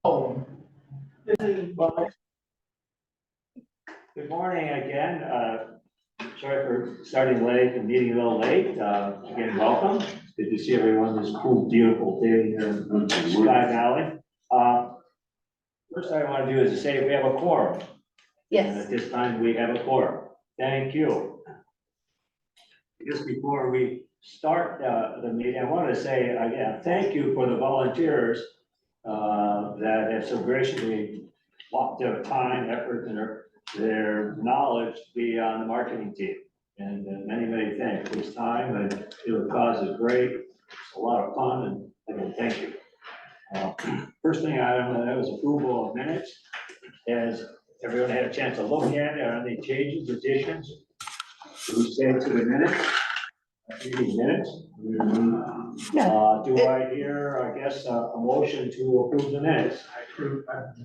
Oh, well, good morning again. Sorry for starting late and meeting a little late. Again, welcome. It's good to see everyone this cool, beautiful day here in Sky Valley. First thing I want to do is to say we have a quorum. And Yes, at this time, we have a quorum. Thank you. Just before we start the meeting, I want to say again, thank you for the volunteers that have so graciously walked their time, effort, and their knowledge to be on the marketing team. And many thanks for this time, and the cause is great. It's a lot of fun, and again, thank you. First thing I was approval of minutes. Has everyone had a chance to look at it? Are any changes, additions? Do we say to the minutes? Minutes? Do I hear, I guess, a motion to approve the minutes? I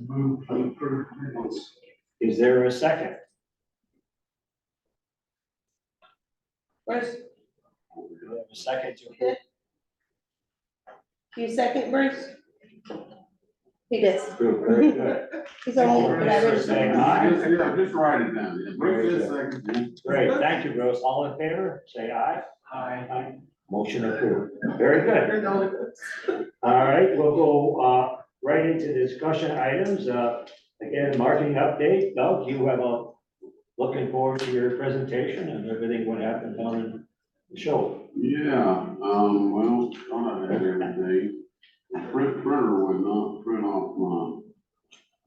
move to approve minutes. Is there a second? Bruce, Do we have a second to approve? you second, Bruce? He does. Very good. He's only, All in but I favor, was, say aye. Yeah, just write it down. Yeah, Bruce is second. Great, thank you, Bruce. All in favor, say aye. Aye. Aye. Motion approved. Very good. All right, we'll go right into discussion items. Again, marketing update. Doug, you have looking forward to your presentation and everything what happened down in the show. Yeah, well, thought I had everything. The printer would not print off my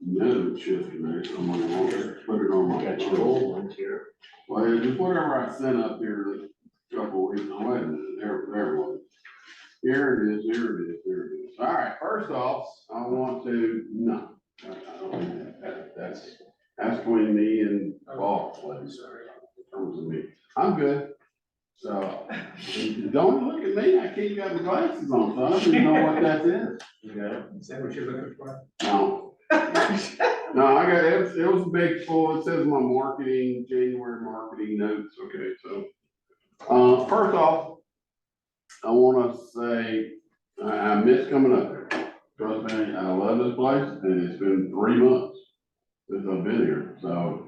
notes yesterday, so I'm gonna put it on my. Got your old ones here. Well, it's just whatever I sent up here a couple weeks, oh, wait a minute, there it was. Here it is, here it is, here it is. All right, first off, I want to, no, I don't, that's between me and Paul, please, in terms of me. I'm good. So, don't look at me, I can't got my glasses on, so I don't even know what that is. Yeah. Is that what you're looking for? No. No, I got, it was a big full, it says my marketing, January marketing notes, okay, so. First off, I wanna say, I miss coming up here. Trust me, I love this place, and it's been 3 months since I've been here, so.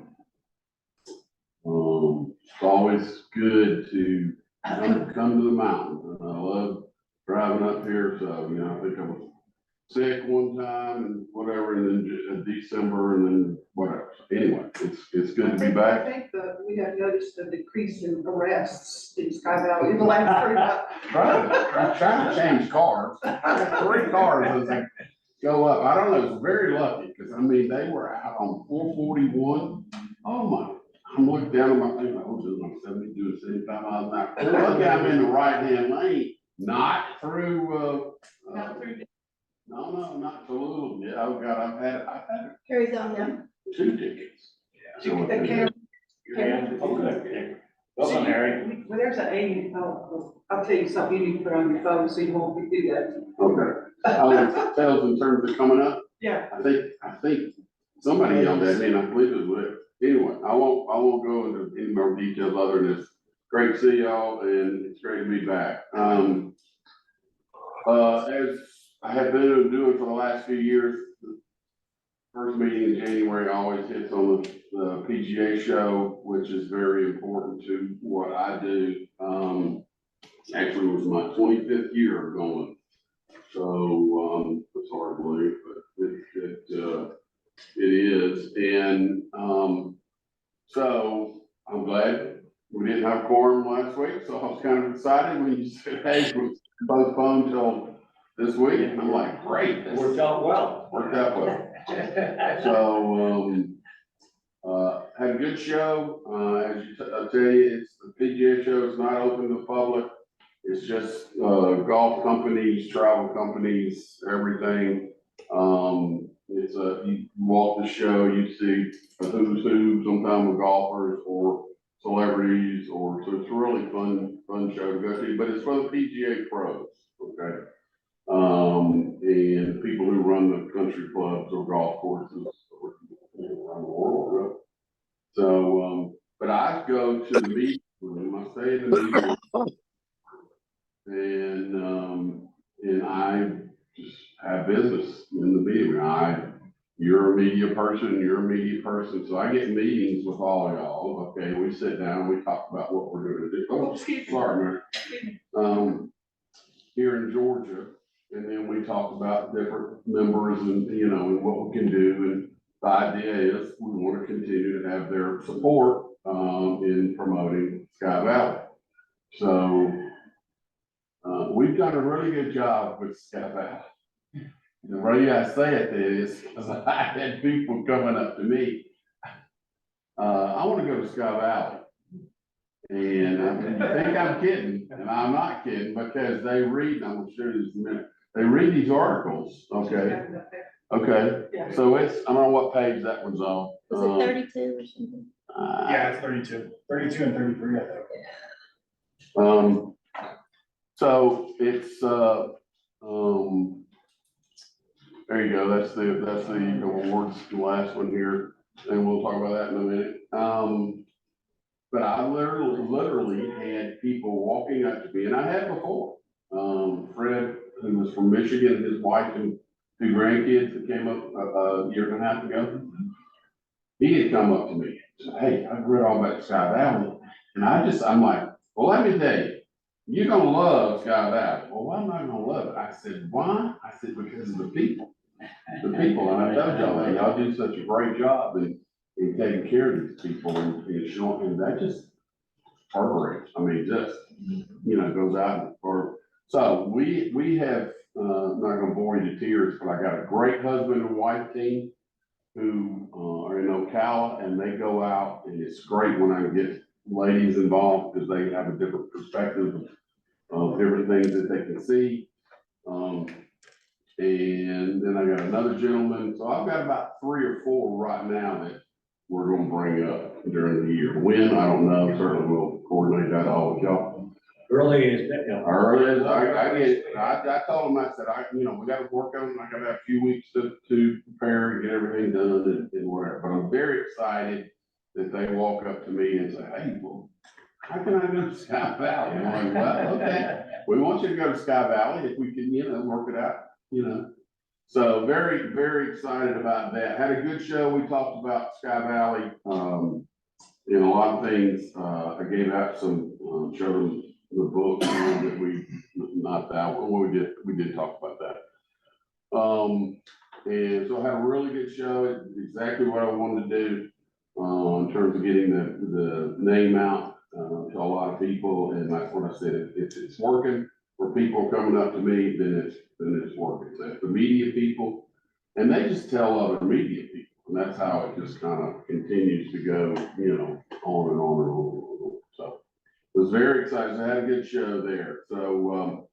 It's always good to come to the mountains, and I love driving up here, so, you know, I think I was sick one time and whatever, and then in December, and then whatever. So anyway, it's good to be back. I think that we have noticed a decrease in arrests in Sky Valley in the last 3 months. Trying to change cars. I got 3 cars as they go up. I don't know, it's very lucky, because I mean, they were out on 441. Oh my, I'm looking down at my thing, I was doing like 70, doing 75 miles an hour. Look, I'm in the right-hand lane, not through, Not through no, not Tallulah. Yeah, oh God, I've had carries on now. 2 tickets. The camera. Oh, good. Welcome, Mary. Well, there's an 80, I'll tell you something you need to put on your phone so you won't do that. Okay. Oh, tells in terms of coming up. Yeah. I think somebody yelled at me, and I believe it was Liv. Anyway, I won't go into any more details other than it's great to see y'all, and it's great to be back. As I have been doing for the last few years, the first meeting in January always hits on the PGA show, which is very important to what I do. Actually, it was my 25th year of going. So, it's hard to believe, but it is. And, so I'm glad we didn't have quorum last week. So I was kind of excited when you said, hey, we postponed till this week. And I'm like, great. This Worked out well. worked out well. So, had a good show. I tell you, it's the PGA show is not open to the public. It's just, golf companies, travel companies, everything. It's you walk the show, you see a who's who, sometimes with golfers or celebrities, so it's a really fun show to go to, but it's for the PGA pros, okay? And people who run the country clubs or golf courses around the world, really. So, but I go to the meeting room, I stay in the meeting room, and I just have business in the meeting. You're a media person, you're a media person, so I get meetings with all of y'all, okay, we sit down, we talk about what we're gonna do. Oh, sorry, Mayor. Here in Georgia, and then we talk about different members and, you know, and what we can do, and the idea is we want to continue to have their support, in promoting Sky Valley. So, we've done a really good job with Sky Valley. The reason I say it is because I had people coming up to me. I want to go to Sky Valley. And you think I'm kidding, and I'm not kidding, because they read, I'm gonna show you this in a minute. They read these articles, okay? Okay, Yeah. so it's, I don't know what page that one's on. Was it 32 or something? Yeah, it's 32 and 33, I think. So it's, there you go, that's the awards, the last one here, and we'll talk about that in a minute. But I literally had people walking up to me, and I had before. Fred, who was from Michigan, his wife and two grandkids that came up a year and a half ago. He had come up to me and said, hey, I've read all about Sky Valley. And I'm like, well, let me tell you, you're gonna love Sky Valley. Well, why am I gonna love it? I said, why? I said, because of the people. The people, and I told y'all that, y'all do such a great job in taking care of these people and showing, and that just perforates. I mean, just, you know, goes out or, so we have, I'm not gonna bore you to tears, but I got a great husband and wife team who are in Ocala, and they go out, and it's great when I get ladies involved because they have a different perspective of different things that they can see. And then I got another gentleman, so I've got about 3 or 4 right now that we're gonna bring up during the year. When, I don't know, certainly we'll coordinate that all with y'all. Early is, you know. Early, I told them, I said, we gotta work on it, I gotta have a few weeks to prepare and get everything done and whatever, but I'm very excited that they walk up to me and say, hey, well, how can I go to Sky Valley? I'm like, well, okay, we want you to go to Sky Valley if we can, work it out, So very, very excited about that. Had a good show. We talked about Sky Valley, and a lot of things. I gave out some, showed them the book that not that one, we did talk about that. And so I had a really good show. It's exactly what I wanted to do, in terms of getting the name out, to a lot of people. And that's what I said, if it's working for people coming up to me, then it's working. So the media people, and they just tell other media people. And that's how it just kind of continues to go, on and on and on. So it was very exciting. I had a good show there. So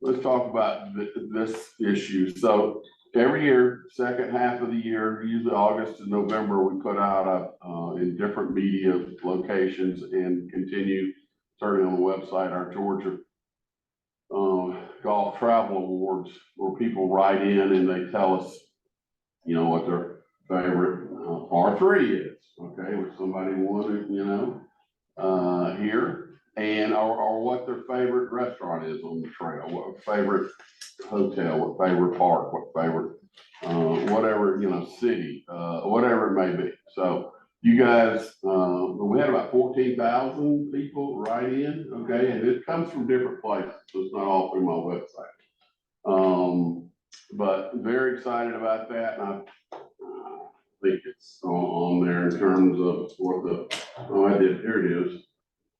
let's talk about this issue. So every year, second half of the year, usually August and November, we put out in different media locations and continue starting on the website, our Georgia Golf Travel Awards, where people write in and they tell us, what their favorite par 3 is, okay, which somebody wanted, here, and or what their favorite restaurant is on the trail, what favorite hotel, what favorite park, what favorite, whatever, city, whatever it may be. So you guys, we had about 14,000 people write in, okay, and it comes from different places, so it's not all through my website. But very excited about that, and I think it's on there in terms of what here it is.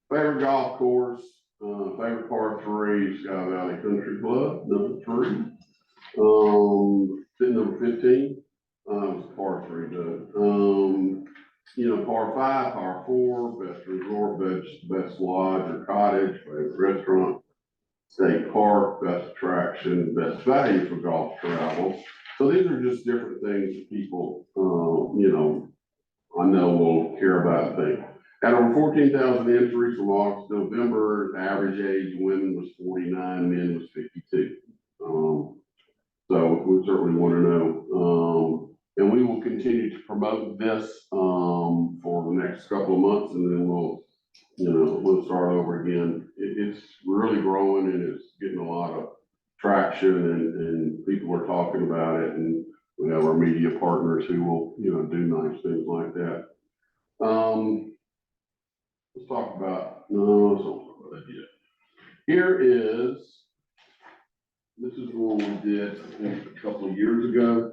Favorite golf course, favorite par 3, Sky Valley Country Club, number 3. Number 15, was par 3, par 5, par 4, best resort, best lodge or cottage, favorite restaurant, state park, best attraction, best value for golf travel. So these are just different things that people, I know will care about things. Had over 14,000 entries from August to November. The average age women was 49, men was 52. So we certainly want to know. And we will continue to promote this for the next couple of months, and then we'll start over again. It's really growing, and it's getting a lot of traction and people are talking about it, and we have our media partners who will, you know, do nice things like that. Let's talk about, no, let's not talk about that yet. Here is, this is one we did, I think, a couple of years ago.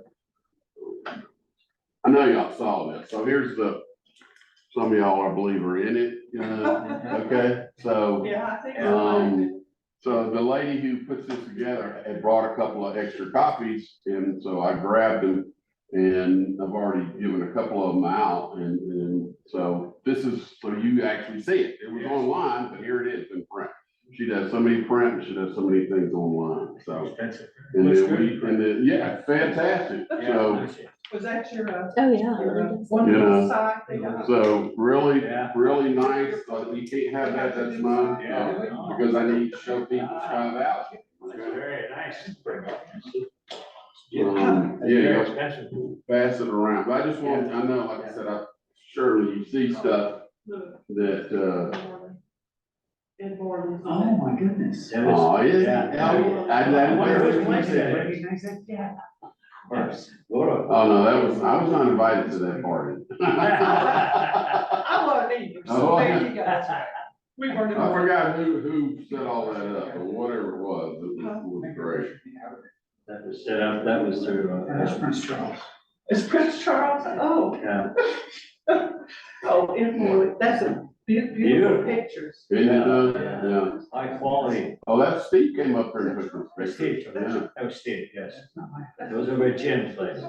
I know y'all saw this, so here's some of y'all, I believe, are in it, okay, so. Yeah, I think. So the lady who puts this together had brought a couple of extra copies, and so I grabbed them, and I've already given a couple of them out, and so this is, so you actually see it. It was online, but here it is in print. She does so many print, and she does so many things online, so. Expensive. And Looks then yeah, fantastic, so, Was that your, Oh, yeah. your it is. wonderful Yeah. side thing? so really, Yeah. really nice. You can't have that, that's mine, Yeah. because I need to show people Sky Valley. That's very nice. Yeah, Very expensive. pass it around, but I just want, I know, like I said, surely you see stuff that, In Borland. Oh, my goodness. That was, oh, yeah. I wonder who's wonder. playing that. Recognize that? Yeah. Yes. Laura. Oh, no, I was not invited to that party. I wasn't either, so there you go. We weren't. I forgot who set all that up, or whatever it was great. That was set up, that was through, That's Prince Charles. It's Prince Charles, oh, yeah. oh, in Borland, that's a beautiful Beautiful. pictures. Isn't it, Yeah. yeah. High quality. Oh, that Steve came up there and took some Steve, pictures. Yeah. that was Steve, yes. Those are where Jim's place.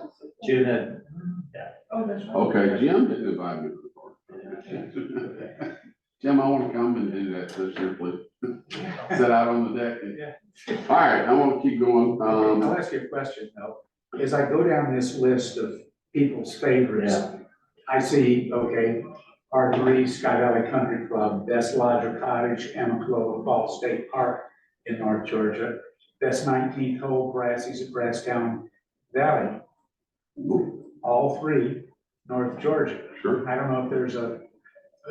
Jim had, Oh, that's right. Okay, Jim didn't invite me to the party. Jim, I wanna come and do that this year, please. Sit out on the deck. All right, I wanna keep going. I'll ask you a question though. As I go down this list of people's favorites, Yeah. I see, okay, R3, Sky Valley Country Club, Best Lodger Cottage, Amicalola Falls State Park in North Georgia, Best 19th Hole, Brassey's at Brasstown Valley. All three, North Georgia. Sure. I don't know if there's a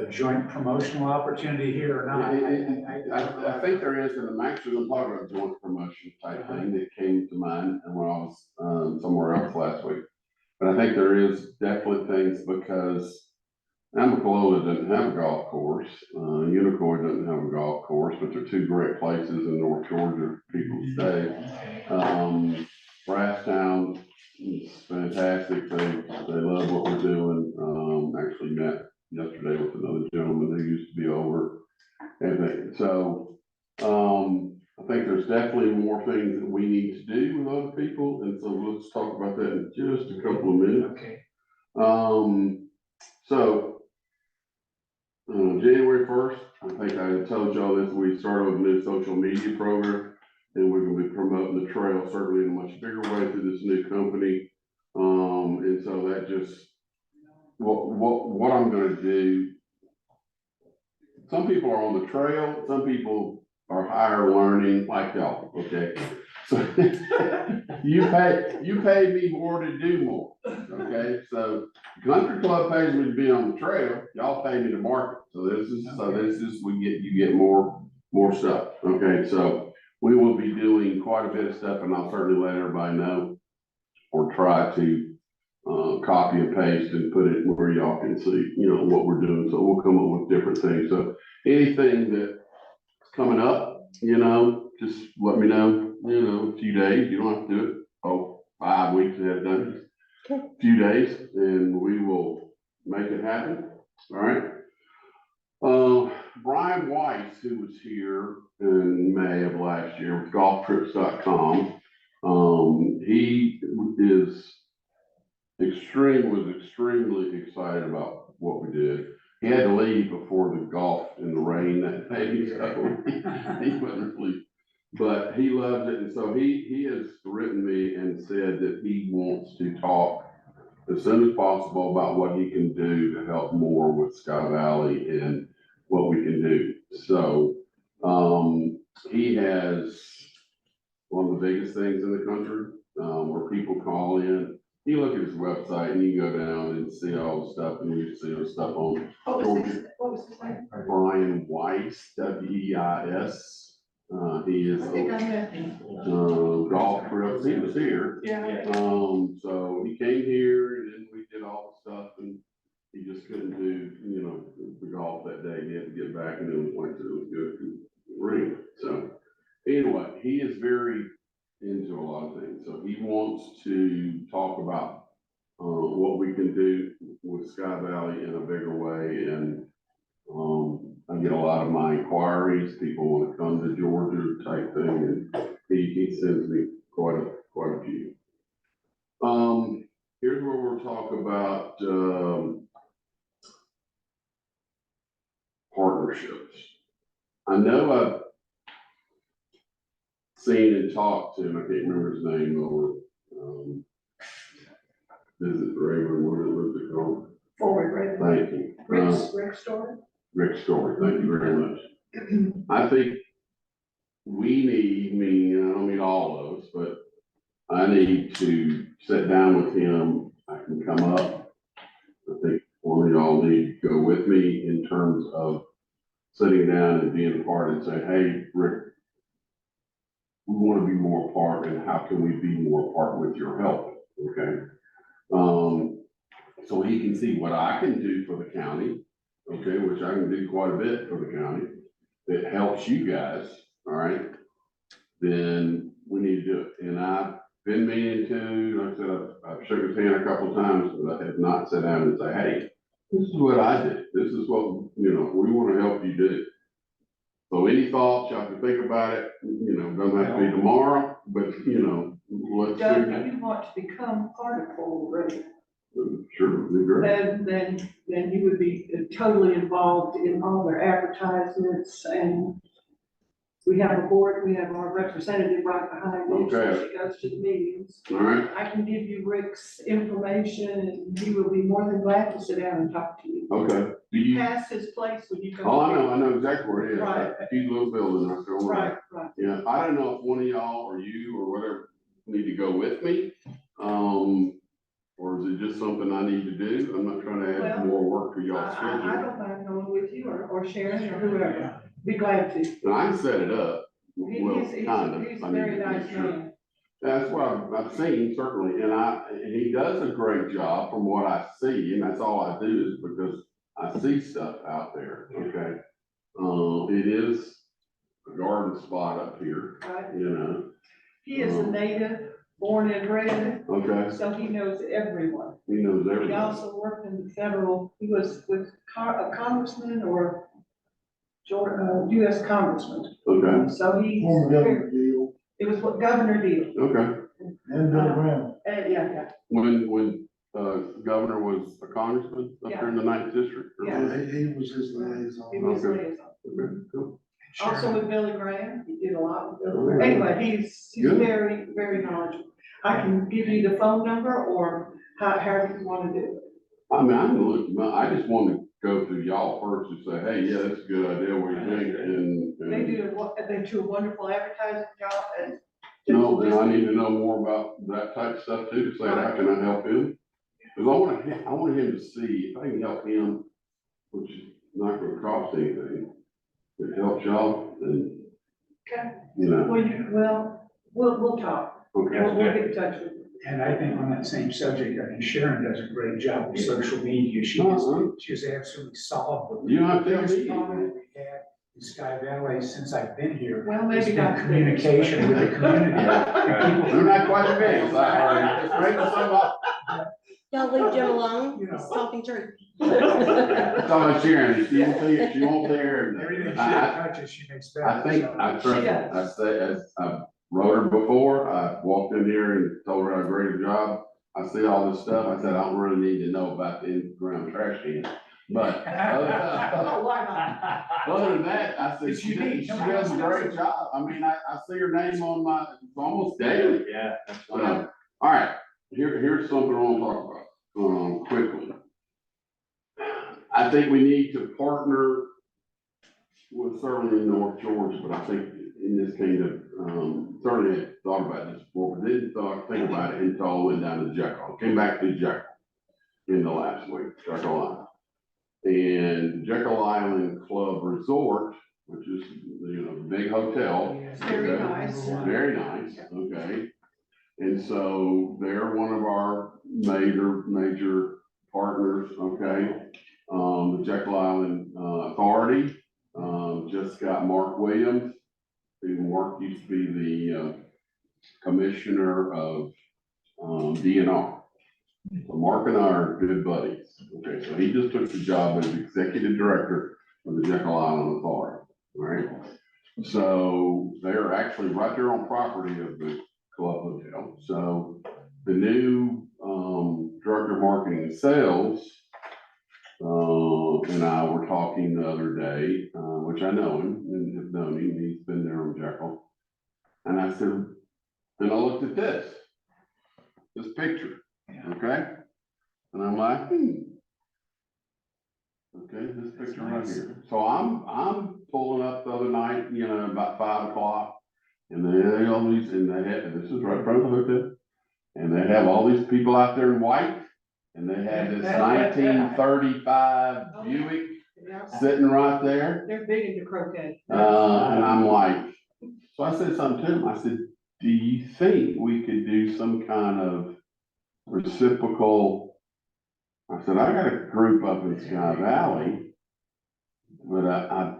joint promotional opportunity here or not. I think there is, and I'm actually gonna talk about a joint promotion type thing that came to mind when I was somewhere else last week. But I think there is definitely things, because Amicalola doesn't have a golf course, Unicoi doesn't have a golf course, but they're two great places in North Georgia for people to stay. Brasstown is fantastic, they love what we're doing, actually met yesterday with another gentleman who used to be over. And so, I think there's definitely more things that we need to do with other people, and so let's talk about that in just a couple of minutes. Okay. So, January 1st, I think I told y'all this, we started with a new social media program, and we're gonna be promoting the trail certainly in a much bigger way through this new company. And so that just, what I'm gonna do, some people are on the trail, some people are higher learning like y'all, okay? So you pay me more to do more, okay? So Country Club pays me to be on the trail, y'all pay me to market. So this is, you get more stuff, okay? So we will be doing quite a bit of stuff, and I'll certainly let everybody know, or try to copy and paste and put it where y'all can see, you know, what we're doing. So we'll come up with different things. So anything that's coming up, you know, just let me know, you know, a few days. You don't have to do it 5 weeks ahead of time. Okay. A few days, and we will make it happen. All right. Brian Weiss, who was here in May of last year with golftrips.com, he was extremely excited about what we did. He had to leave before the golf in the rain that day, so he wasn't really, but he loves it. And so he has written me and said that he wants to talk as soon as possible about what he can do to help more with Sky Valley and what we can do. So, he has one of the biggest things in the country, where people call in. You look at his website and you go down and see all the stuff, and you see the stuff on What was his name? Brian Weiss, Weiss. He is, I think I met him. because he was here. Yeah. So he came here and then we did all the stuff and he just couldn't do, you know, the golf that day. He had to get back and then we went to the good ring. So anyway, he is very into a lot of things. So he wants to talk about what we can do with Sky Valley in a bigger way. And I get a lot of my inquiries. People want to come to Georgia type thing, and he sends me quite a few. Here's where we'll talk about partnerships. I know I've seen and talked to him, I can't remember his name, over Visit Raven, what is it called? Forward, right? Thank you. Rick Story. Rick Story, thank you very much. I think we need, I don't mean all of us, but I need to sit down with him. I can come up. I think one of y'all need to go with me in terms of sitting down and being a part and saying, hey, Rick, we want to be more a part, and how can we be more a part with your help? Okay. So he can see what I can do for the county, okay, which I can do quite a bit for the county, that helps you guys, all right? Then we need to do it. And I've been meaning to, like I said, I've shook his hand a couple of times, but I have not sat down and say, hey, this is what I did. This is what, you know, we want to help you do. So any thoughts, y'all can think about it, you know, doesn't have to be tomorrow, but, you know, let's Doug, see. if you want to become part of Forward Ready, Sure, would be great. then you would be totally involved in all their advertisements, and we have a board, we have our representative right behind you, so Okay. she goes to the meetings. All right, I can give you Rick's information, and he will be more than glad to sit down and talk to you. okay. Do you, Pass his place when you come. oh, I know exactly where it is. Right. That cute little building, I feel right. Right. Yeah, I don't know if one of y'all or you or whatever need to go with me. Or is it just something I need to do? I'm not trying to add Well, more work to y'all's I schedule. don't mind going with you or Sharon or whoever, be glad to. And I can set it up. Well, He's kind of. a I need very to nice make sure. man. That's what I've seen, certainly, and he does a great job from what I see, and that's all I do is because I see stuff out there, okay? It is a garden spot up here, Right. you know, He is a native, born and bred, okay? so he knows everyone. He knows He everything. also worked in the federal, he was with a congressman or US congressman. Okay, So he, Former Governor Deal it was what Governor Deal. okay. and Bill Brown. Yeah. When governor was a congressman up here in the ninth district? or Yeah. what? He was his liaison. He was Okay. liaison. Okay, cool. Also with Billy Graham, he did a lot with Billy Oh, Graham. yeah. Anyway, he's Good. very, very knowledgeable. I can give you the phone number or however you want to do it. I mean, I can look, I just want to go through y'all first and say, hey, yeah, that's a good idea, what do you think? They do a wonderful advertising job and. No, then I need to know more about that type of stuff too, to say, how can I help him? Cause I want him to see if I can help him, which is not gonna cost anything. If it helps y'all, then, Okay. you know, We'll talk. okay. We'll get in touch with you. And I think on that same subject, I mean, Sharon does a great job with social media. She is absolutely solid with. You don't have to tell biggest me. problem we had in Sky Valley since I've been here. Well, has maybe been not. communication with the community. They're not quite big, so just break some up. Y'all leave Jim alone, You know. he's talking truth. Talking about Sharon, she won't tell you, she won't tell you Everything she everything. touches, she makes better. I think, so. I trust, I say, as I wrote her before, I walked in here and told her how great a job. I see all this stuff, I said, I don't really need to know about the in-ground trash can, but Oh, why not? other than that, I said, It's she unique. does a great job. I mean, I see her name on my, it's almost daily. Yeah, that's So, fine. all right, here's something I want to talk about, quickly. I think we need to partner with certainly North Georgia, but I think in this kind of, certainly had thought about this before, but didn't think about it until I went down to Jekyll. Came back to Jekyll in the last week, Jekyll Island. And Jekyll Island Club Resort, which is, you know, the big hotel. It's very okay, nice. Very nice, okay. And so they're one of our major partners, okay? The Jekyll Island Authority, just got Mark Williams. Mark used to be the commissioner of DNR. So Mark and I are good buddies. Okay, so he just took the job as executive director of the Jekyll Island Authority, all right? So they're actually right there on property of the Club Hotel. So the new director of marketing and sales and I were talking the other day, which I know him and have known him. He's been there on Jekyll. And I said, and I looked at this picture, okay? And I'm like, okay, this picture right here. So I'm pulling up the other night, about 5 o'clock. And they all these, and they had, this is right in front of the hotel. And they have all these people out there in white. And they had this 1935 Buick sitting right there. They're big into croquet. And I'm like, so I said something to him. I said, do you think we could do some kind of reciprocal? I said, I got a group up in Sky Valley, but I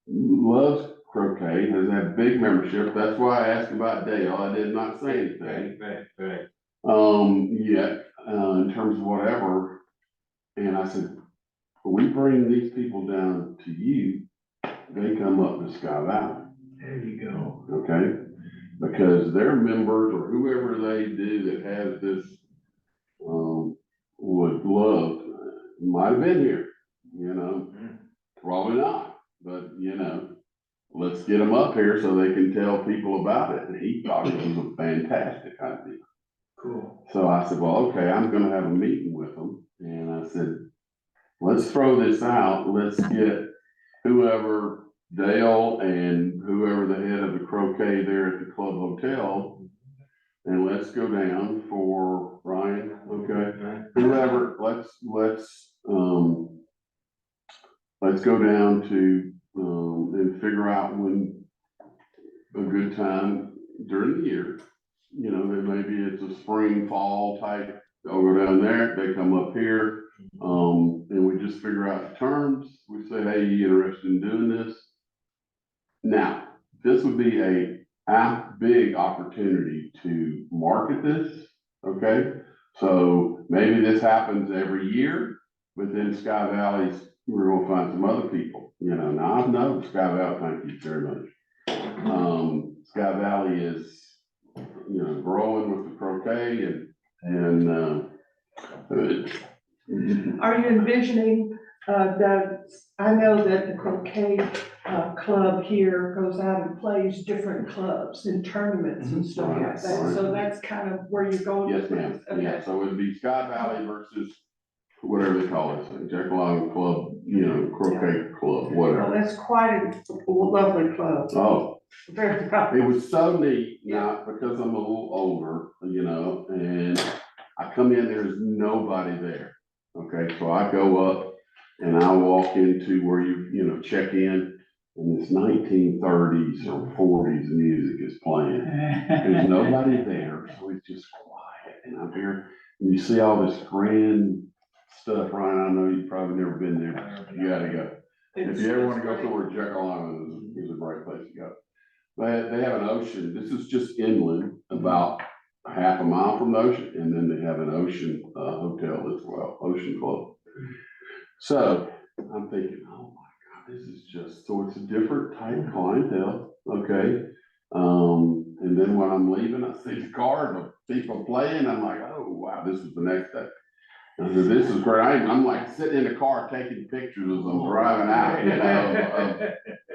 loves croquet, has had big membership. That's why I asked about Dale. I did not say anything. Right. Yet, in terms of whatever. And I said, we bring these people down to you, they come up to Sky Valley. There you go. Okay, because their members or whoever they do that has this, would love, might have been here, probably not, but let's get them up here so they can tell people about it. And he thought it was a fantastic idea. Cool. So I said, well, okay, I'm gonna have a meeting with them. And I said, let's throw this out. Let's get whoever, Dale and whoever the head of the croquet there at the Club Hotel, and let's go down for Ryan, okay? Whoever, let's go down to, and figure out when a good time during the year. Then maybe it's a spring, fall type. They'll go down there, they come up here, and we just figure out the terms. We say, hey, you interested in doing this? Now, this would be a big opportunity to market this, okay? So maybe this happens every year, but then Sky Valley's, we're gonna find some other people, Now, I know Sky Valley, thank you very much. Sky Valley is, growing with the croquet and Are you envisioning, I know that the croquet club here goes out and plays different clubs and tournaments and stuff like Yes. that, so that's kind of where you're going yes, with ma'am, this? Okay. yeah, so it'd be Sky Valley versus whatever they call it, Jekyll Island Club, croquet club, Well, whatever. that's quite a lovely club, Oh, very proud. it was so neat, now, because I'm a little older, and I come in, there's nobody there. Okay, so I go up and I walk into where you check in, and it's 1930s or 40s music is playing. There's nobody there, so it's just quiet, and I'm here, and you see all this grand stuff, Ryan, I know you've probably never been there, you gotta go. If you ever wanna go somewhere, Jekyll Island is a great place to go. They have an ocean, this is just inland, about a half a mile from the ocean, and then they have an ocean hotel as well, Ocean Club. So I'm thinking, oh my God, this is just, so it's a different type clientele, okay? And then when I'm leaving, I see the car of people playing, I'm like, oh, wow, this is the next day. I said, this is great. I'm like sitting in the car taking pictures as I'm driving out,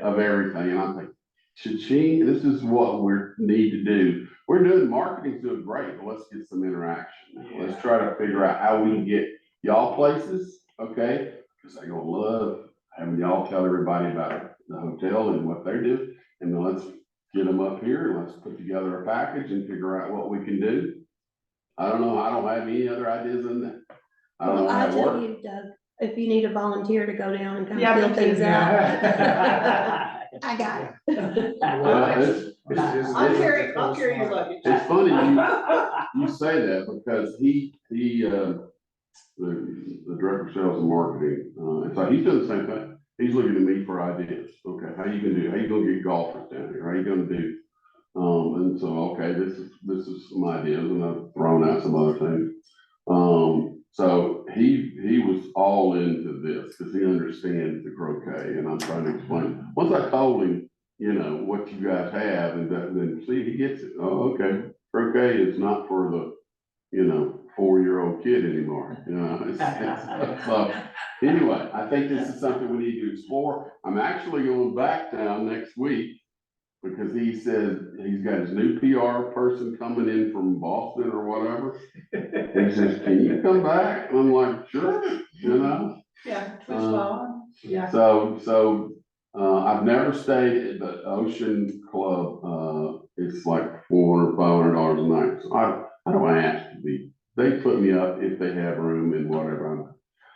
of everything. And I'm thinking, cha-ching, this is what we need to do. We're doing, marketing's doing great, but let's get some interaction. Now. Let's try to figure out how we can get y'all places, okay? Because they're gonna love having y'all tell everybody about the hotel and what they do. And then let's get them up here and let's put together a package and figure out what we can do. I don't know, I don't have any other ideas than that. I don't know how I'll it tell works. you, Doug, if you need a volunteer to go down and kind Yeah, of me fill things too. out. I got it. Well, I'll carry your luggage. It's funny you say that because the director of sales and marketing, so he's doing the same thing. He's looking at me for ideas. Okay, how you gonna get golfers down here? How you gonna do? And so, okay, this is some ideas, and I've thrown out some other things. So he was all into this because he understands the croquet, and I'm trying to explain. Once I told him, what you guys have, and then see, he gets it. Oh, okay, croquet is not for the, 4-year-old kid anymore, So, anyway, I think this is something we need to explore. I'm actually going back down next week because he said he's got his new PR person coming in from Boston or whatever. He says, can you come back? And I'm like, sure, Yeah, twist ball, yeah. So, I've never stayed at the Ocean Club. It's like $400, $500 a night. So I don't ask to be, they put me up if they have room and whatever.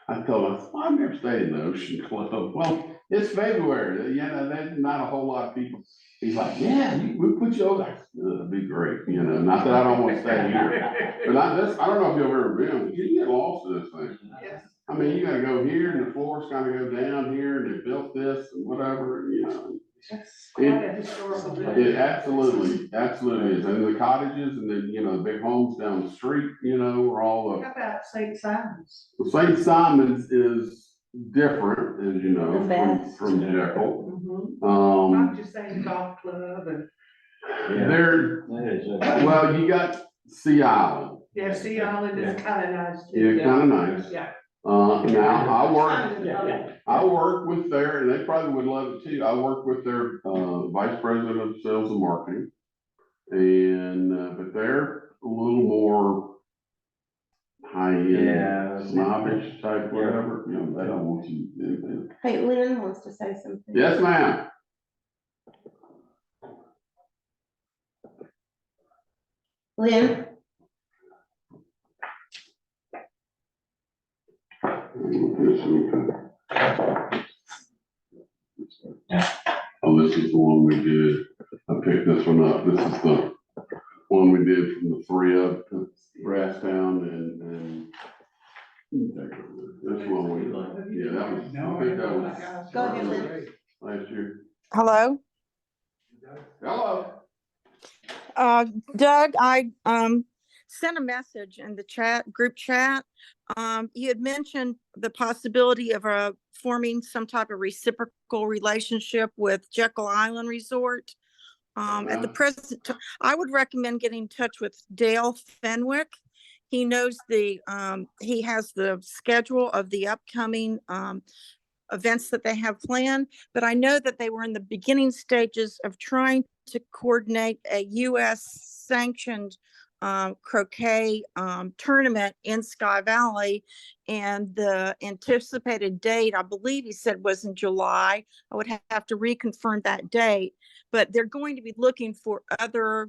I told him, well, I've never stayed in the Ocean Club. Well, it's February, there's not a whole lot of people. He's like, yeah, we'll put you over there. That'd be great, not that I don't want to stay here. But I don't know if you've ever been, but you get lost in this thing. Yes. I mean, you gotta go here and the floors kind of go down here and they built this and whatever, That's quite a historical building. It absolutely is. And the cottages and then, the big homes down the street, are all How about St. Simon's? the St. Simon's is different, as you know, The best. from Jekyll. Mm-hmm. Not just saying golf club and, There, That is well, you got Sea Island. yeah, Sea Island is kind of nice. Yeah, too. kind of nice. Yeah. Now I work with their, and they probably would love it too. I work with their vice president of sales and marketing, and but they're a little more high-end, snobbish type, whatever. They don't want you to do anything. Hey, Lynn wants to say something. Yes, ma'am. Lynn? Oh, this is the one we did. I picked this one up. This is the one we did from the 3 up to Brasstown and this one we, that was, I think that was. Go ahead, Lynn. Last year. Hello, Hello. Doug, I sent a message in the group chat. You had mentioned the possibility of forming some type of reciprocal relationship with Jekyll Island Resort. At the present, I would recommend getting in touch with Dale Fenwick. He knows he has the schedule of the upcoming events that they have planned, but I know that they were in the beginning stages of trying to coordinate a U.S. sanctioned croquet tournament in Sky Valley, and the anticipated date, I believe he said, was in July. I would have to reconfirm that date, but they're going to be looking for other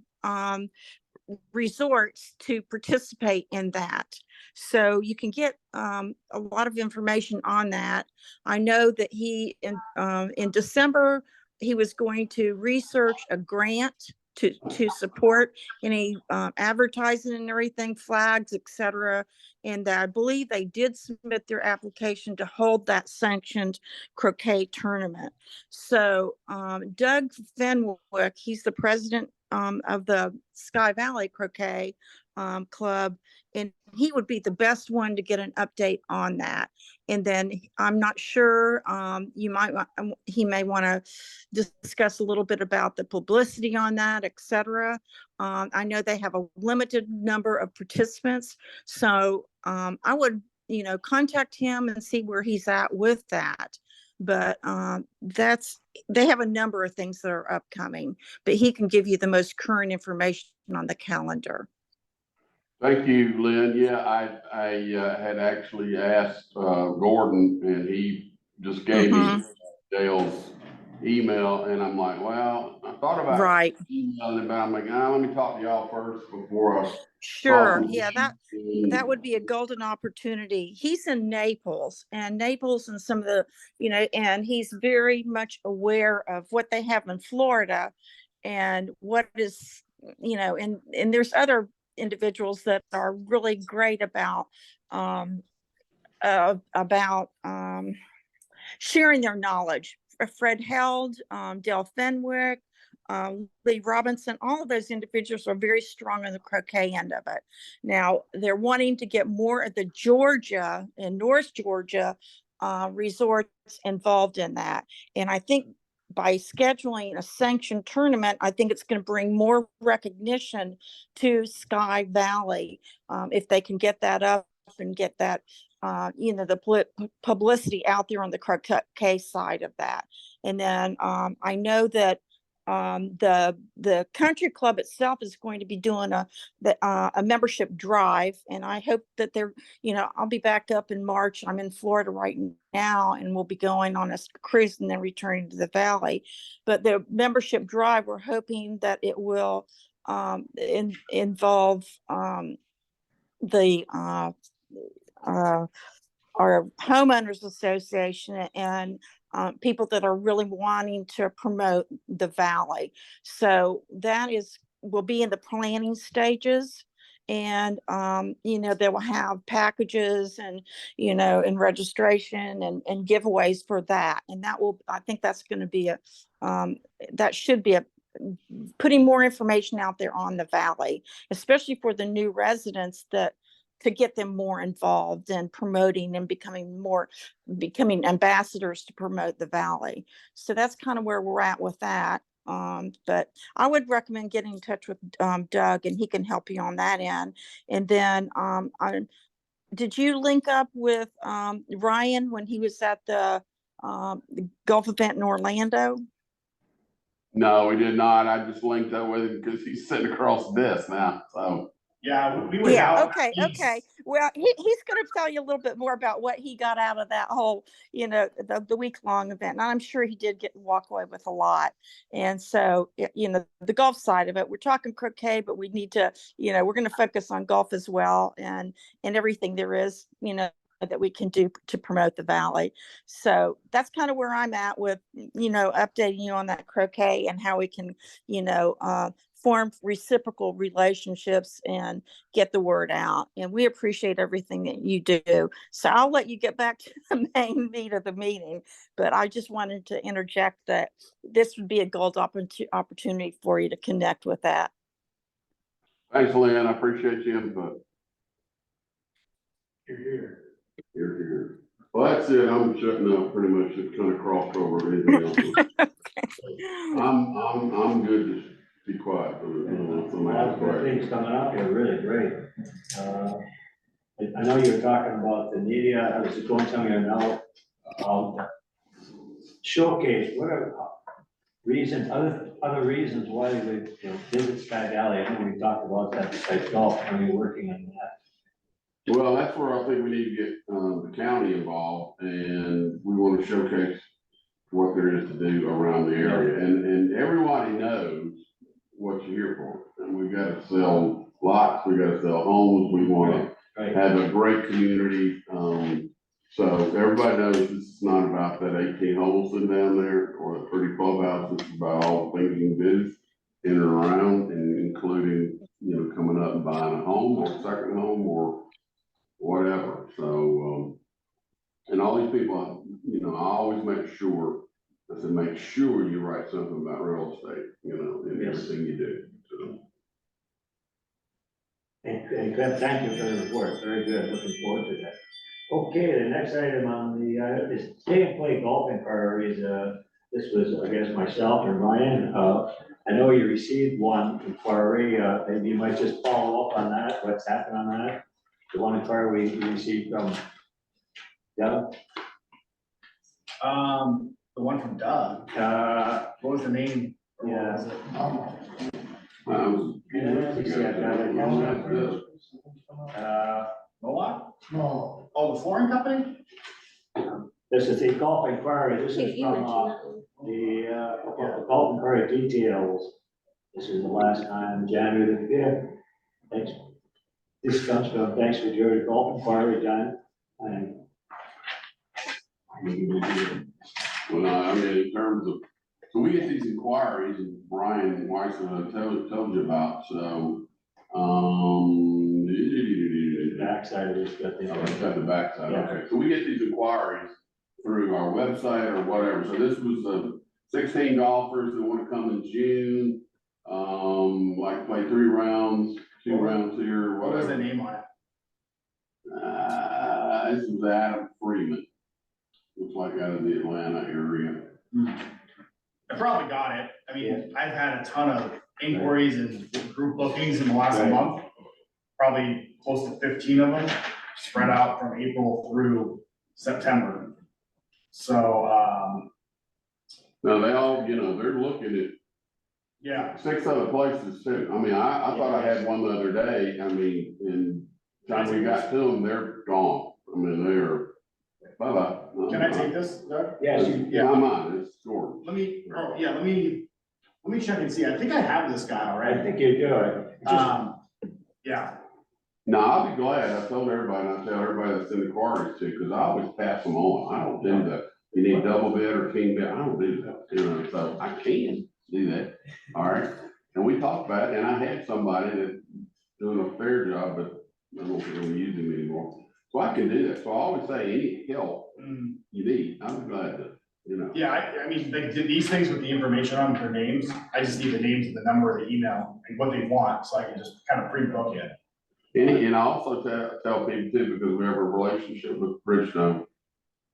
resorts to participate in that. So you can get a lot of information on that. I know that he in December he was going to research a grant to support any advertising and everything, flags, etc. And I believe they did submit their application to hold that sanctioned croquet tournament. So Doug Fenwick, he's the president of the Sky Valley Croquet Club, and he would be the best one to get an update on that. And then I'm not sure, he may want to discuss a little bit about the publicity on that, etc. I know they have a limited number of participants, so I would, contact him and see where he's at with that. But they have a number of things that are upcoming, but he can give you the most current information on the calendar. Thank you, Lynn. Yeah, I had actually asked Gordon, and he just gave me Dale's email, and I'm like, well, I thought about emailing him, but I'm like, let me talk to y'all first before I. Sure. Yeah, that would be a golden opportunity. He's in Naples, and some of the, and he's very much aware of what they have in Florida. and what is, and there's other individuals that are really great about um, sharing their knowledge. Fred Held, Dale Fenwick, Lee Robinson, all of those individuals are very strong on the croquet end of it. Now, they're wanting to get more of the Georgia and North Georgia resorts involved in that. And I think by scheduling a sanctioned tournament, I think it's going to bring more recognition to Sky Valley if they can get that up and get that the publicity out there on the croquet side of that. And then I know that the country club itself is going to be doing a membership drive, and I hope that I'll be back up in March. I'm in Florida right now, and we'll be going on a cruise and then returning to the valley. But the membership drive, we're hoping that it will involve the our homeowners association and people that are really wanting to promote the valley. So that will be in the planning stages. And, they will have packages and, and registration and giveaways for that. And I think that's going to be that should be putting more information out there on the valley, especially for the new residents, to get them more involved in promoting and becoming ambassadors to promote the valley. So that's kind of where we're at with that. But I would recommend getting in touch with Doug, and he can help you on that end. And then did you link up with Ryan when he was at the golf event in Orlando? No, we did not. I just linked up with him because he's sitting across this now, so. Yeah, we went out. Okay. Well, he's going to tell you a little bit more about what he got out of that whole, the week-long event. And I'm sure he did walk away with a lot. And so, the golf side of it, we're talking croquet, but we need to, we're going to focus on golf as well, and everything there is, that we can do to promote the valley. So that's kind of where I'm at with, updating you on that croquet and how we can, form reciprocal relationships and get the word out. And we appreciate everything that you do. So I'll let you get back to the main meat of the meeting, but I just wanted to interject that this would be a gold opportunity for you to connect with that. Thanks, Lynn. I appreciate your input. Here. Here. Well, that's it. I'm shutting up pretty much. It's kind of crossed over anything else. I'm good to be quiet. Things coming up here, really great. I know you were talking about the media. I was just going to tell you now, showcase, what are reasons, other reasons why we would visit Sky Valley? I know we talked about that besides golf, when you're working on that. Well, that's where I think we need to get the county involved, and we want to showcase what there is to do around the area. And everybody knows what you're here for. And we've got to sell lots, we got to sell homes, we want to have a great community. So everybody knows this is not about that 18 holes sitting down there or the pretty clubhouse. This is about all the things you can do in and around, and including, coming up and buying a home or a second home or whatever. So, and all these people, I always make sure, make sure you write something about real estate, in everything you do. So. And thank you for the report. Very good. Looking forward to that. Okay, the next item on the is Stay and Play Golf Inquiries. This was, I guess, myself and Ryan. I know you received one inquiry. Maybe you might just follow up on that. What's happened on that? The one inquiry we received from Doug. The one from Doug. What was the name? Yeah. Mohawk? No, Oh, the flooring company? This is the golf inquiry. This is You from mentioned that one. the golf inquiry details. This is the last time, January the 5th. Thanks. This comes from, thanks for your golf inquiry, John. Well, I mean, in terms of So we get these inquiries, and Brian Weiss, told you about, so, Backside of this, got Oh, the. it's got the backside, Yeah. okay, so we get these inquiries through our website or whatever, so this was 16 golfers that wanna come in June. Like play 3 rounds, 2 rounds here, What was the whatever. name on it? This is Adam Freeman. Looks like out of the Atlanta area. I probably got it. I mean, I've had a ton of inquiries and group bookings in the last Right. month. Probably close to 15 of them, spread out from April through September. So, Now, they all, they're looking at yeah, 6 other places too. I mean, I thought I had one the other day, I mean, and time we got to them, they're gone. I mean, they're, bye-bye. can I take this, Doug? Yes, you, Yeah, I'm on, it's Jordan. Let me check and see. I think I have this guy I already. think you do it. Just- Yeah, No, I'll be glad, I told everybody, and I tell everybody that's in the quarries too, cause I always pass them on, I don't do that. You need double bid or king bid, I don't do that, so I can do that, alright? And we talked about it, and I had somebody that doing a fair job, but I don't think we use him anymore. So I can do that, so I always say, any help mm, you need, I'm glad to, yeah, I mean, these things with the information on their names, I just need the names and the number of the email and what they want, so I can just kind of pre-book it. And I also tell people too, because we have a relationship with Bridgestone,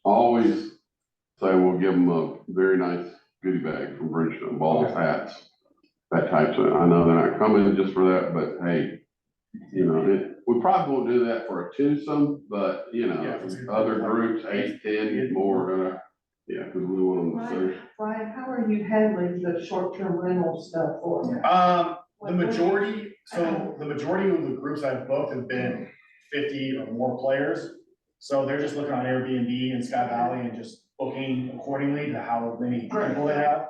always say we'll give them a very nice goodie bag from Bridgestone, balls, hats, that type of, I know they're not coming just for that, but hey, we probably won't do that for a twosome, but, Yeah, it's a- other groups, 8, 10, more, yeah, because we want them to. Brian, how are you handling the short-term rental stuff for them? The majority of the groups I've booked have been 50 or more players. So they're just looking on Airbnb and Sky Valley and just booking accordingly to how many people they have.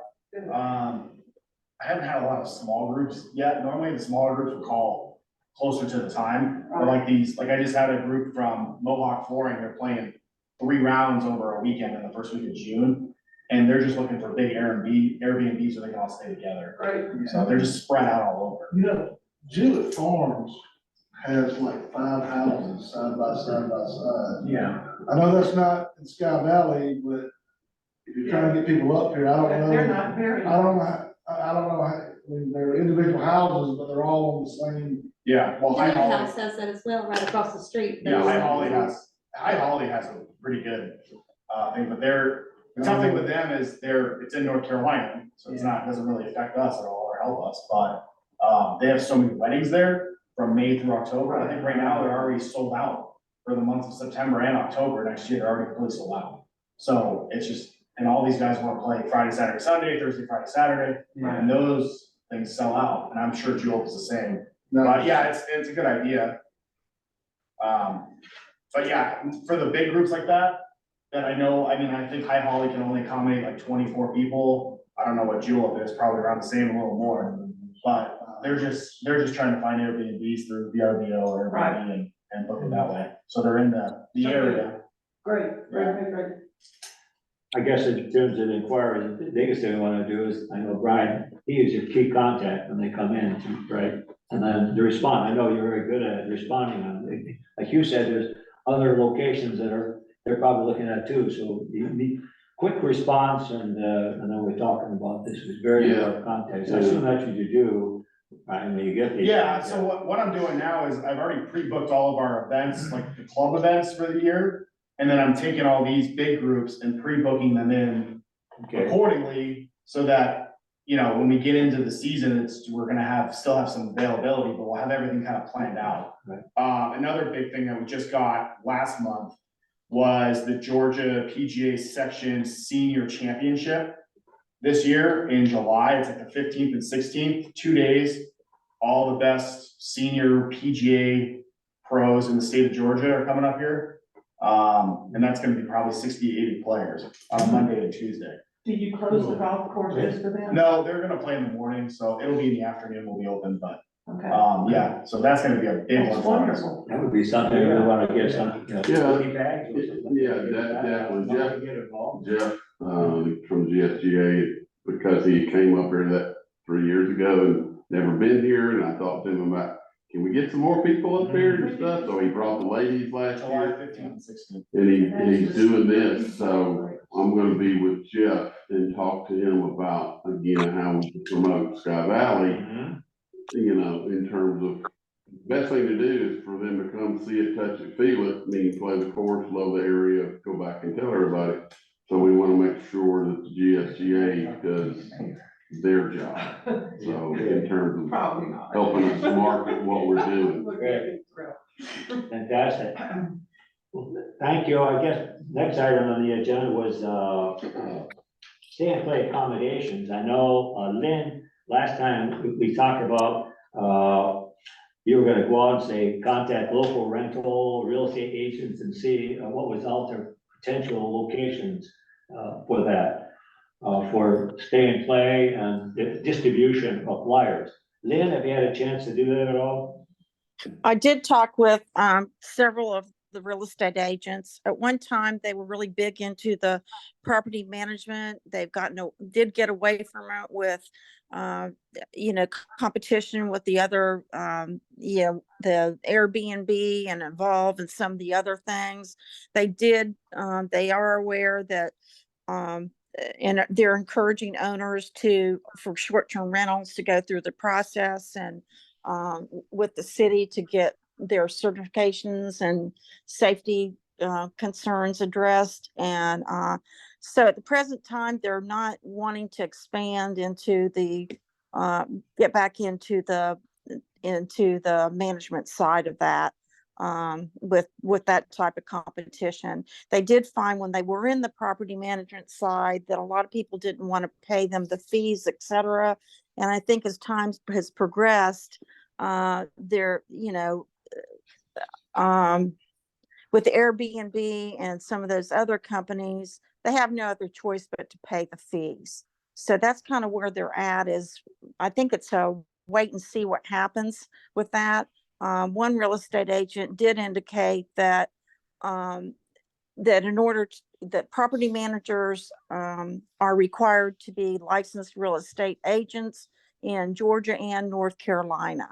I haven't had a lot of small groups yet. Normally the smaller groups will call closer to the time. But like I just had a group from Mohawk Flooring, they're playing 3 rounds over a weekend in the first week of June. And they're just looking for big Airbnb so they can all stay together. Right. So they're just spread out all over. Jewett Farms has like 5 houses side by side by side. Yeah. I know that's not in Sky Valley, but if you're trying to get people up here, I don't know. They're not very. I don't know, I mean, they're individual houses, but they're all on the same. Yeah, well, High Your Holly, house does that as well, right across the street. yeah, High Holly has a pretty good, thing, but the tough thing with them is it's in North Carolina, so it's not, doesn't really affect us at all or help us, but, they have so many weddings there from May through October. I think right now they're already sold out for the months of September and October. Next year, they're already fully sold out. So it's just, and all these guys want to play Friday, Saturday, Sunday, Thursday, Friday, Saturday, and those things sell out, and I'm sure Jewel is the same. But yeah, it's a good idea. But yeah, for the big groups like that I know, I mean, I think High Holly can only accommodate like 24 people. I don't know what Jewel is, probably around the same, a little more, but they're just trying to find Airbnbs through VRBO or Airbnb and book it that way. So they're in the area. Great. I guess in terms of inquiries, the biggest thing I wanna do is, I know Brian, he is your key contact when they come in, right? And then to respond, I know you're very good at responding on, like you said, there's other locations they're probably looking at too, so you need quick response, and I know we're talking about this, is very good context. I assume that's what you do, right, when you get these. Yeah, so what I'm doing now is I've already pre-booked all of our events, like the club events for the year. And then I'm taking all these big groups and pre-booking them in Okay, accordingly, so that, when we get into the season, we're gonna still have some availability, but we'll have everything kind of planned out. Right. Another big thing that we just got last month was the Georgia PGA Section Senior Championship. This year in July, it's like the 15th and 16th, 2 days. All the best senior PGA pros in the state of Georgia are coming up here. And that's gonna be probably 60, 80 players on Monday and Tuesday. Do you close the golf courses for them? No, they're gonna play in the morning, so it'll be in the afternoon, we'll be open, but, Okay. yeah, so that's gonna be a big one That's for us. wonderful. that would be something we wanna get some, Yeah. goodie bags or something. Yeah, definitely. Get involved. Jeff, from GSGA because he came up here that 3 years ago and never been here, and I talked to him about, can we get some more people up here and stuff? So he brought the ladies last July year. 15th and 16th. And he's doing this, so I'm gonna be with Jeff and talk to him about, again, how we can promote Sky Valley, Mhm. you know, in terms of, best thing to do is for them to come see it, touch it, feel it, mean play the course, love the area, go back and tell everybody. So we wanna make sure that the GSGA does their job, so in terms of Probably not. helping us market what we're doing. Fantastic. Well, thank you. I guess next item on the agenda was, stay and play accommodations. I know, Lynn, last time we talked about, you were gonna go out and say, contact local rental, real estate agents and see what was out there, potential locations, for that, for stay and play and distribution of flyers. Lynn, have you had a chance to do that at all? I did talk with several of the real estate agents. At one time, they were really big into the property management. They've did get away from it with, competition with the other, the Airbnb and Evolve and some of the other things. They are aware that, and they're encouraging owners for short-term rentals to go through the process and with the city to get their certifications and safety concerns addressed. And so at the present time, they're not wanting to expand get back into the management side of that with that type of competition. They did find when they were in the property management side that a lot of people didn't want to pay them the fees, et cetera. And I think as time has progressed, with Airbnb and some of those other companies, they have no other choice but to pay the fees. So that's kind of where they're at. I think it's a wait and see what happens with that. One real estate agent did indicate that that property managers are required to be licensed real estate agents in Georgia and North Carolina.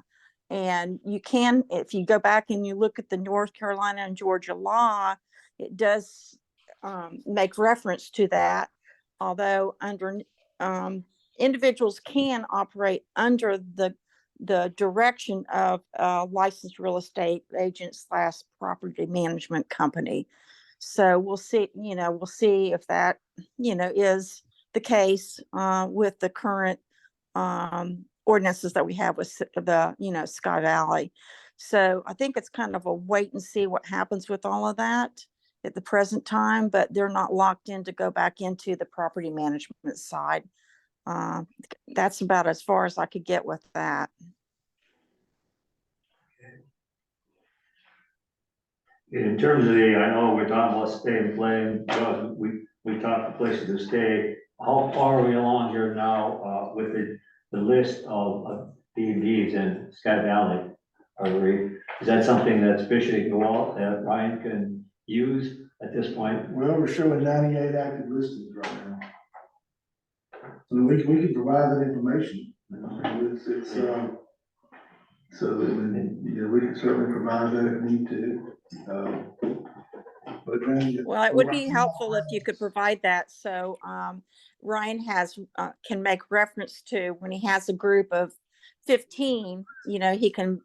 And you can, if you go back and you look at the North Carolina and Georgia law, it does make reference to that. Although individuals can operate under the direction of a licensed real estate agent / property management company. So we'll see if that, is the case with the current ordinances that we have with the, Sky Valley. So I think it's kind of a wait and see what happens with all of that at the present time, but they're not locked in to go back into the property management side. That's about as far as I could get with that. In terms of I know we're talking about stay and play, we talked the places to stay. How far are we along here now, with the list of B&Bs in Sky Valley? Is that something that's fishing the wall that Ryan can use at this point? Well, we're showing 98 active listings right now. So we can provide that information. So that we can certainly provide that if need to. Well, it would be helpful if you could provide that. So Ryan can make reference to when he has a group of 15, he can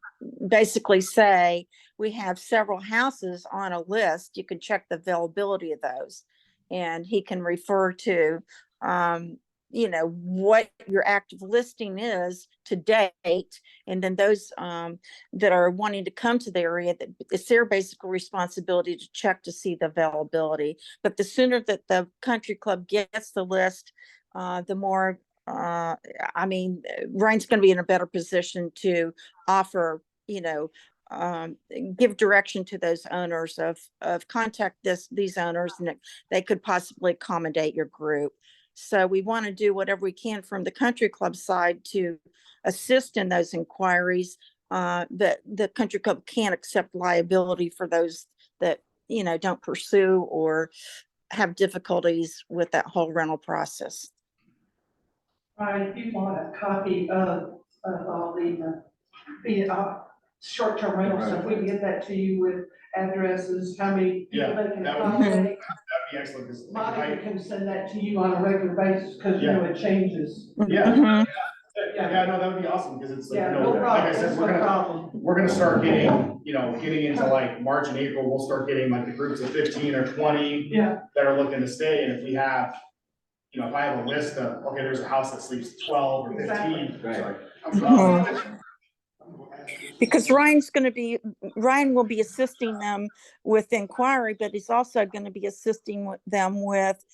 basically say, we have several houses on a list. You can check the availability of those. And he can refer to, what your active listing is to date. And then those that are wanting to come to the area, that it's their basic responsibility to check to see the availability. But the sooner that the country club gets the list, the more, Ryan's going to be in a better position to offer, give direction to those owners of contact these owners, and they could possibly accommodate your group. So we want to do whatever we can from the country club side to assist in those inquiries. That the country club can't accept liability for those that, don't pursue or have difficulties with that whole rental process. Right, if you want a copy of all the short-term rental stuff, we can get that to you with addresses, how many people they can that would- accommodate. That'd be excellent, because Monica can send that to you on a regular basis, because you know it changes. yeah, Mhm. yeah, no, that would be awesome, because it's like, Yeah, you no know, like I problem, said, that's we're no gonna, problem. we're gonna start getting, getting into like March and April, we'll start getting like the groups of 15 or 20 Yeah, that are looking to stay, and if we have, if I have a list of, okay, there's a house that sleeps 12 or 15. Exactly. Right. Sorry. Mhm. Because Ryan will be assisting them with inquiry, but he's also going to be assisting with them with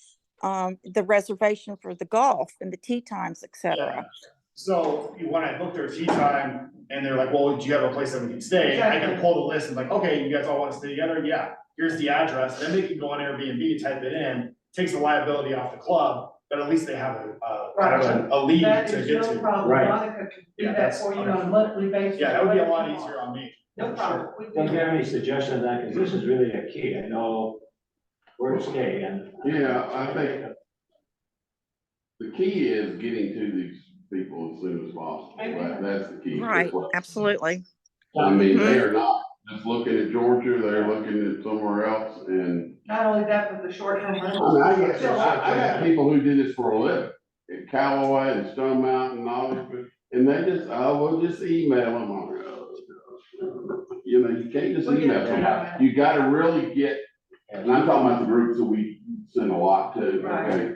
the reservation for the golf and the tee times, et Yeah. cetera. So when I book their tea time and they're like, well, do you have a place that we can stay? I can Exactly. pull the list and like, okay, you guys all want to stay together? Yeah, here's the address. Then they can go on Airbnb, type it in, takes the liability off the club, but at least they have kind of a lead that to is get no to. problem, Right. Monica can do Yeah, that that's- for you okay. on a monthly basis. Yeah, that would be a whatever lot you want. easier on me. No problem. We Don't can- you have any suggestions on that, because this is really a key, I know where to stay and. Yeah, I think the key is getting to these people as soon as possible. That's the key. Right, absolutely. I mean, they are not just looking at Georgia, they're looking at somewhere else, and Not only that, but the short-term I rentals. mean, I got people who do this for a living, at Callaway and Stone Mountain and all these, and they just, we'll just email them on it. You can't just email them, you gotta really get, and I'm talking about the groups that we send a lot to, okay?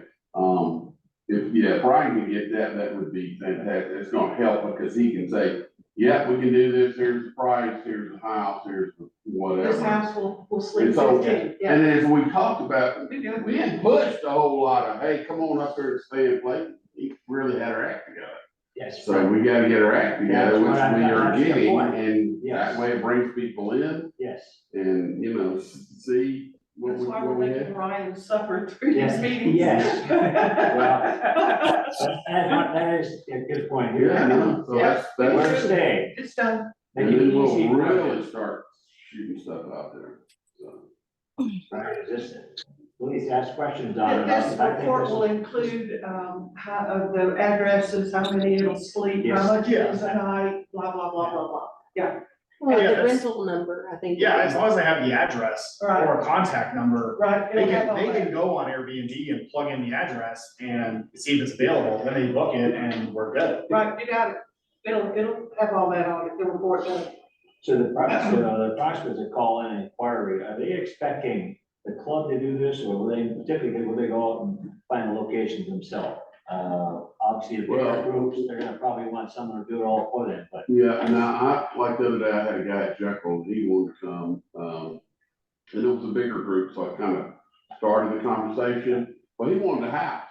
If Brian can get that, that would be fantastic, it's gonna help, because he can say, yeah, we can do this, here's the price, here's the house, here's the whatever. This house will sleep And so, 15, yeah. and as we talked about, We do. we didn't push a whole lot of, hey, come on up there and stay and play. He really had her act together. Yes. So we gotta get her act together, That's which what we are that's the getting, point. and Yes. that way it brings people in Yes. and, see what That's we, why what we're we making have. Ryan suffer through Yes, these meetings. yes. That is a good point here. Yeah, no, so Yeah. Where to that's, stay, It's done. make and it then we'll easy. really start shooting stuff out there, so. Right, just, please ask questions on it. This I think report this will is- include, the addresses, how many it'll sleep, Yes. how much it Yeah. is a night, blah, blah, blah, blah, blah. Well, Yeah, the that's- rental number, I think. Yeah, as long as I have the address Right. or a contact number, Right? they it'll have can, all they that. can go on Airbnb and plug in the address and see if it's available, then they book it and we're good. Right, you got it. It'll have all that on it, the report does. So the prospects that call in inquiry, are they expecting the club to do this, or will they go out and find the locations themselves? Obviously, if they're Well- groups, they're gonna probably want someone to do it all for them, but. Yeah, now, like the other day, I had a guy at Jekyll, he wanted to come, and it was a bigger group, so I kind of started the conversation, but he wanted a house.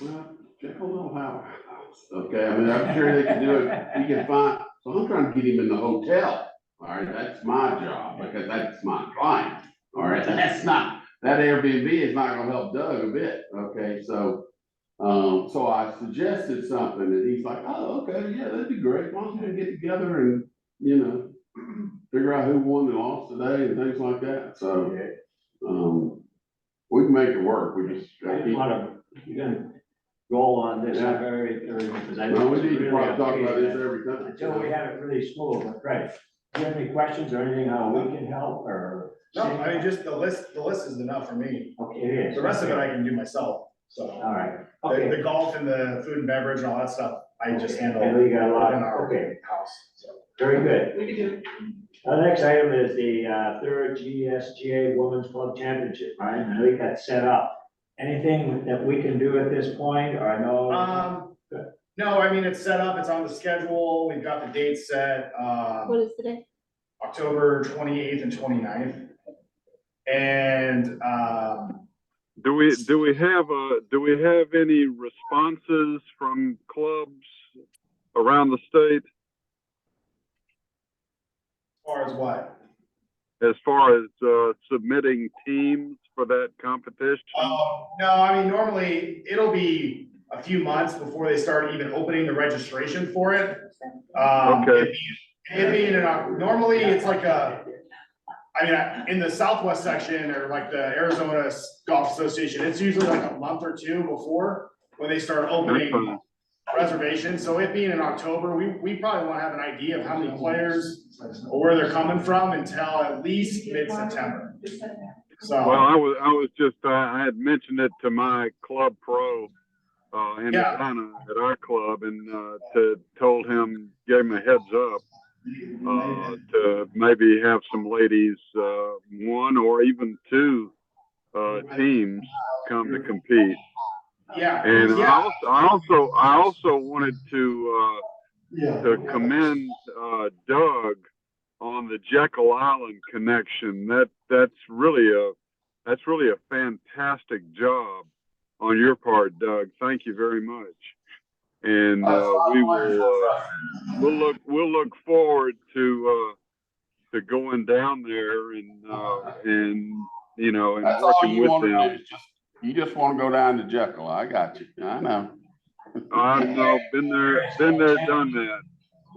Well, Jekyll don't have a house, okay, I mean, I'm sure they can do it, he can find, so I'm trying to get him in the hotel, all right, that's my job, because that's my client, all right, that Airbnb is not gonna help Doug a bit, okay, so I suggested something and he's like, oh, okay, yeah, that'd be great. Why don't we get together and, figure out who won and lost today and things like that. So, we can make it work. We just I gotta just keep. wanna, you're gonna roll on this Yeah. very, because I. No, we need to really probably talk about this appreciate every time. that. Until we have it really smooth, but right. Do you have any questions or anything, how we can help or? No, I mean, just the list is enough for me. Okay, it is. The rest of it I can do myself, so. All right, The, okay. the golf and the food and beverage and all that stuff, I just handle I know you got a lot, in our okay, house, so. very good. We can do. The next item is the third GSGA Women's Club Championship, right? I know you got set up. Anything that we can do at this point, or I know? No, I mean, it's set up, it's on the schedule, we've got the dates set, What is the date? October 28th and 29th. And, Do we have any responses from clubs around the state as far as what? as far as submitting teams for that competition? No, I mean, normally it'll be a few months before they start even opening the registration for it. Okay. It'd be normally it's like in the Southwest section or like the Arizona Golf Association, it's usually like a month or two before when they start That's opening fine. reservations, so it being in October, we probably won't have an idea of how many players or where they're coming from until at least mid-September. So. Well, I was just, I had mentioned it to my club pro, in Yeah. Atlanta at our club and, told him, gave him a heads up, to maybe have some ladies, one or even two, teams come to compete. Yeah. And Yeah. I also wanted to commend, Doug on the Jekyll Island connection. That's really a fantastic job on your part, Doug. Thank you very much. And we'll look forward to going down there and you know, and That's all working you with want to do. them. Is you just want to go down to Jekyll. I got you. I know. I know, been there, done that.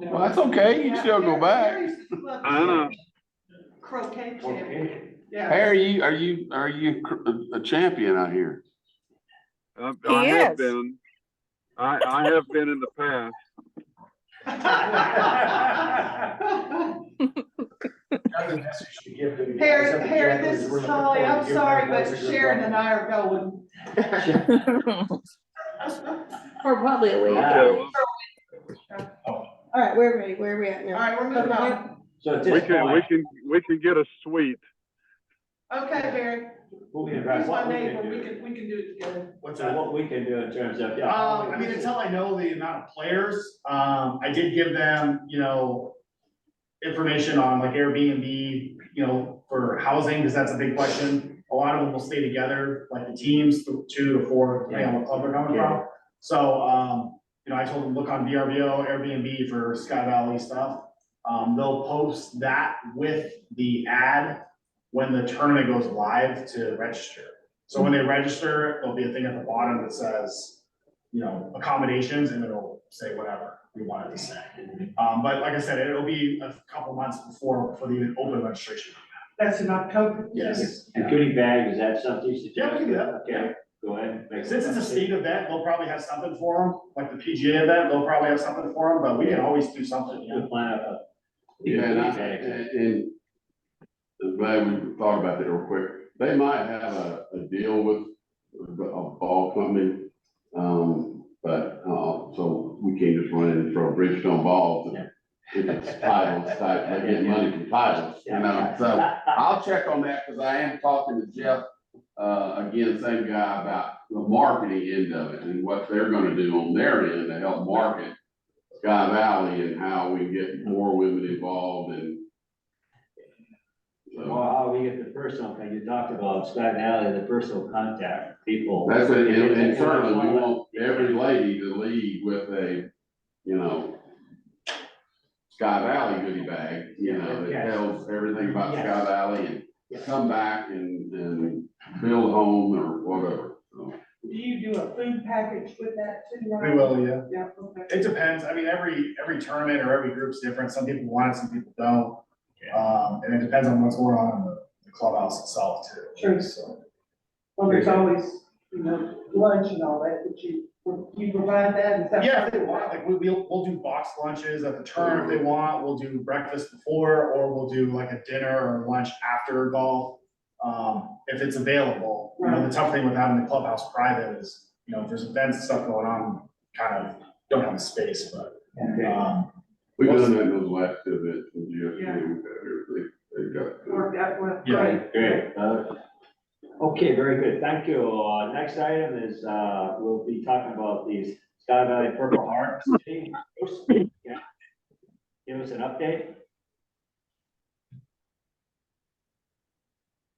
Well, that's okay. You can still go back. I know. Croquet champion. Yeah. Hey, are you a champion out here? I have been. I have been in the past. Harry, this is Holly. I'm sorry, but Sharon and I are going. For probably a week. Okay, well, All right, where are we at All now? right, we're moving on. So at we this can point, get a suite. Okay, Harry. we can He's address my what we neighbor. can We do. can do it together. What's So that? what we can do in terms of, I mean, until I know the amount of players, I did give them, you know, information on like Airbnb, you know, for housing, because that's a big question. A lot of them will stay together, like the teams, 2 to 4, depending on what club they're coming from. So, you know, I told them, look on VRBO, Airbnb for Sky Valley stuff. They'll post that with the ad when the tournament goes live to register. So when they register, there'll be a thing at the bottom that says, you know, accommodations, and it'll say whatever we want it to say. But like I said, it'll be a couple months before the even open registration. That's in October? Yes. and goodie bag, is that something? Yeah, we can do that. Okay, go ahead. Since it's a state event, they'll probably have something for them, like the PGA event, they'll probably have something for them, but we can always do something, you know? We'll plan a. Yeah, and I'm glad we talked about that real quick. They might have a deal with a ball company, but, so we can't just run in and throw Bridgestone balls and if it's titles, they get money from titles, you know, so I'll check on that, because I am talking to Jeff, again, same guy, about the marketing end of it and what they're gonna do on their end to help market Sky Valley and how we get more women involved and. Well, how we get the personal thing, you talked about Sky Valley, the personal contact, people. That's it, and certainly we want every lady to lead with a, you know, Sky Valley goodie bag, you know, that tells everything about Sky Valley and come back and build a home or whatever, so. Do you do a food package with that too? We Ryan? will, yeah. Yeah, okay. It depends. I mean, every tournament or every group's different. Some people want it, some people don't. And it depends on what's going on in the clubhouse itself too. Sure. So, Well, there's always, you know, lunch and all that, but you provide that? Is that yeah, part if they of it? want, like, we'll do box lunches at the turn if they want. We'll do breakfast before, or we'll do like a dinner or lunch after golf. If it's available, you know, the tough thing with having the clubhouse private is, you know, if there's events and stuff going on, kind of don't have the space, but, We've done that in those last two events with GSU, Yeah. they've got. Worked out well. Yeah. Great. Okay, very good. Thank you. Next item is, we'll be talking about the Sky Valley Purple Heart City. Yeah. Give us an update.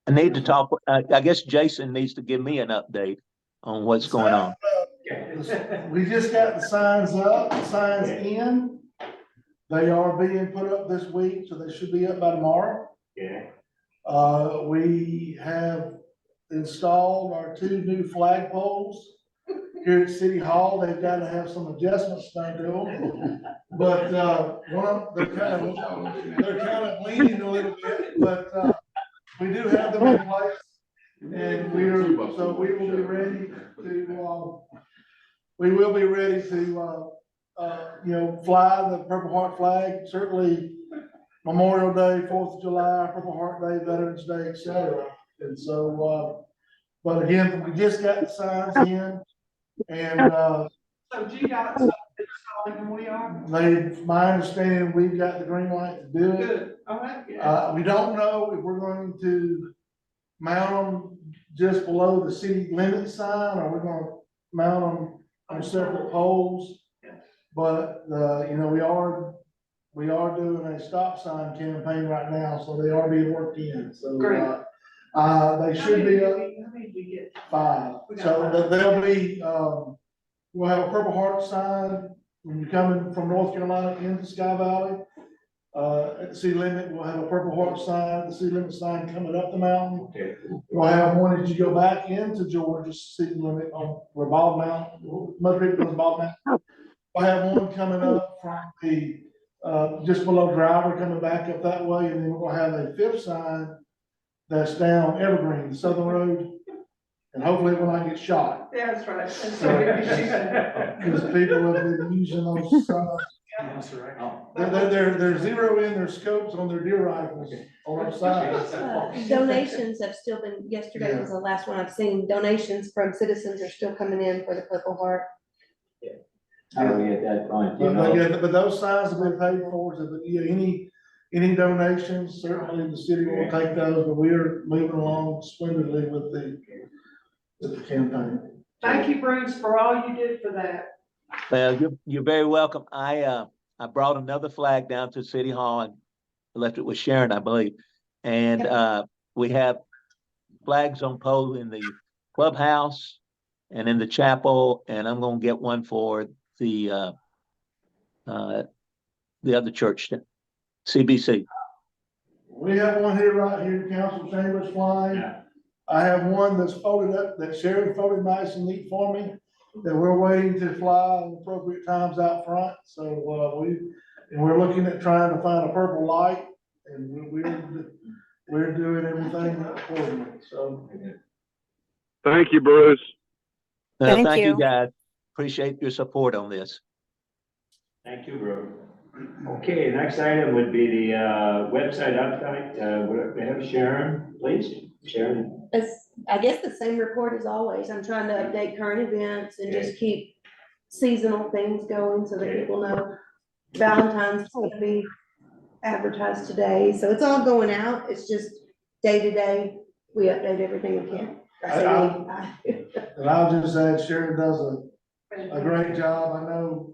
I need to talk, I guess Jason needs to give me an update on what's going on. We just got the signs up, the signs in. They are being put up this week, so they should be up by tomorrow. Yeah. We have installed our 2 new flag poles here at City Hall. They've got to have some adjustments done to them. But, they're kind of leaning a little bit, but, we do have them in place. And we will be ready to, we will be ready to, you know, fly the Purple Heart flag, certainly Memorial Day, 4th of July, Purple Heart Day, Veterans Day, et cetera. And so, but again, we just got the signs in, and, So GDOT's not installing them, we are? my understanding, we've got the green light to do it. Good, all right, yeah. We don't know if we're going to mount them just below the city limit sign, or we're gonna mount them on separate poles. But, you know, we are doing a stop sign campaign right now, so they are being worked in, so. Great. They should be up How many did we get? 5, so they'll be, we'll have a Purple Heart sign when you're coming from North Carolina into Sky Valley. At the city limit, we'll have a Purple Heart sign, the city limit sign coming up the mountain. Okay. We'll have one as you go back into Georgia city limit on where Bob Mountain, most people know Bob Mountain. We'll have one coming up from the, just below Driver coming back up that way, and then we'll have a 5th sign that's down Evergreen, Southern Road, and hopefully it will not get shot. Yeah, that's right. And so we can use that. Because people have been using those signs. They're zeroing their scopes on their deer rifles on our sides. Donations have still been, yesterday was the last one I've seen, donations from citizens are still coming in for the Purple Heart. How do we get that fine? But those signs have been paid for, so that, yeah, any donations, certainly the city will take those, but we are moving along splendidly with the campaign. Thank you, Bruce, for all you did for that. Well, you're very welcome. I brought another flag down to City Hall and left it with Sharon, I believe. And, we have flags on pole in the clubhouse and in the chapel, and I'm gonna get one for the other church, CBC. We have one here, right here, Council Chambers flying. Yeah. I have one that's folded up, that Sharon folded nice and neat for me, that we're waiting to fly in appropriate times out front. So, we're looking at trying to find a purple light, and we're doing everything accordingly, so. Thank you, Bruce. Thank Thank you, you. guys. Appreciate your support on this. Thank you, Bro. Okay, next item would be the website update. We have Sharon, please. Sharon. I guess the same report as always. I'm trying to update current events and just keep seasonal things going so that people know. Valentine's will be advertised today, so it's all going out. It's just day to day, we update everything we can. And I'll just add, Sharon does a great job. I know,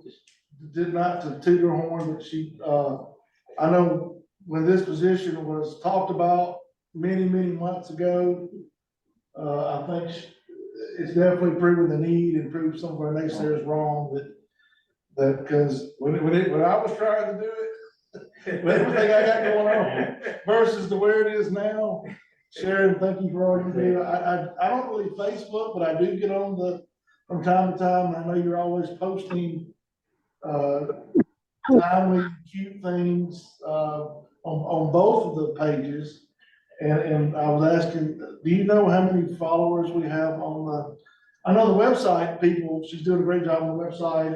did not to toot her horn, but she, I know when this position was talked about many months ago, I think it's definitely proven the need and proved some of our naysayers wrong, that because when I was trying to do it, with everything I got going on versus the where it is now. Sharon, thank you for all you do. I don't really Facebook, but I do get on from time to time. I know you're always posting timely, cute things on both of the pages. And I was asking, do you know how many followers we have on I know the website people, she's doing a great job on the website,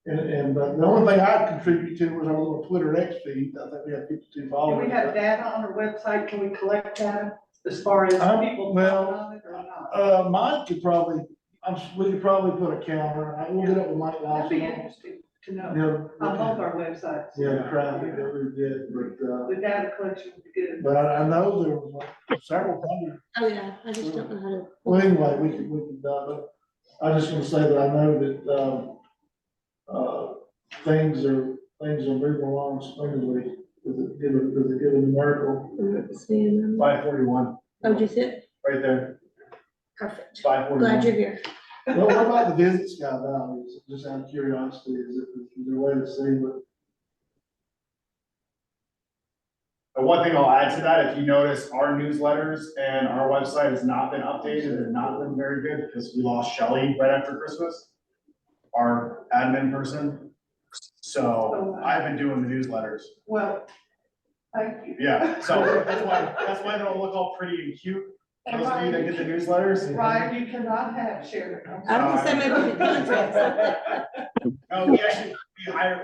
and the only thing I contribute to was our little Twitter X feed. I think we have 52 followers. Do we have data on our website? Can we collect data as far as people well, on it or not? Mike could probably, we could probably put a counter. I will get up with Mike That'd be Lawson. interesting to know You on know, both our websites. yeah, the crowd that we did, but, The data collection would be good. but I know there was like several hundred. Oh, yeah, I just don't know how to. Well, anyway, we could, but I just want to say that I know that, things are moving along splendidly with a given miracle. 541, Oh, just it? right there, Perfect. 541. Glad you're here. Well, what about the visit Sky Valley? Just out of curiosity, is there a way to see what? The one thing I'll add to that, if you notice, our newsletters and our website has not been updated and not been very good because we lost Shelley right after Christmas, our admin person. So I've been doing the newsletters. Well, thank you. Yeah, so that's why they don't look all pretty and cute. those of you that get the newsletters. Ryan, you cannot have Sharon. I'm I was gonna say maybe we could contract something. Oh,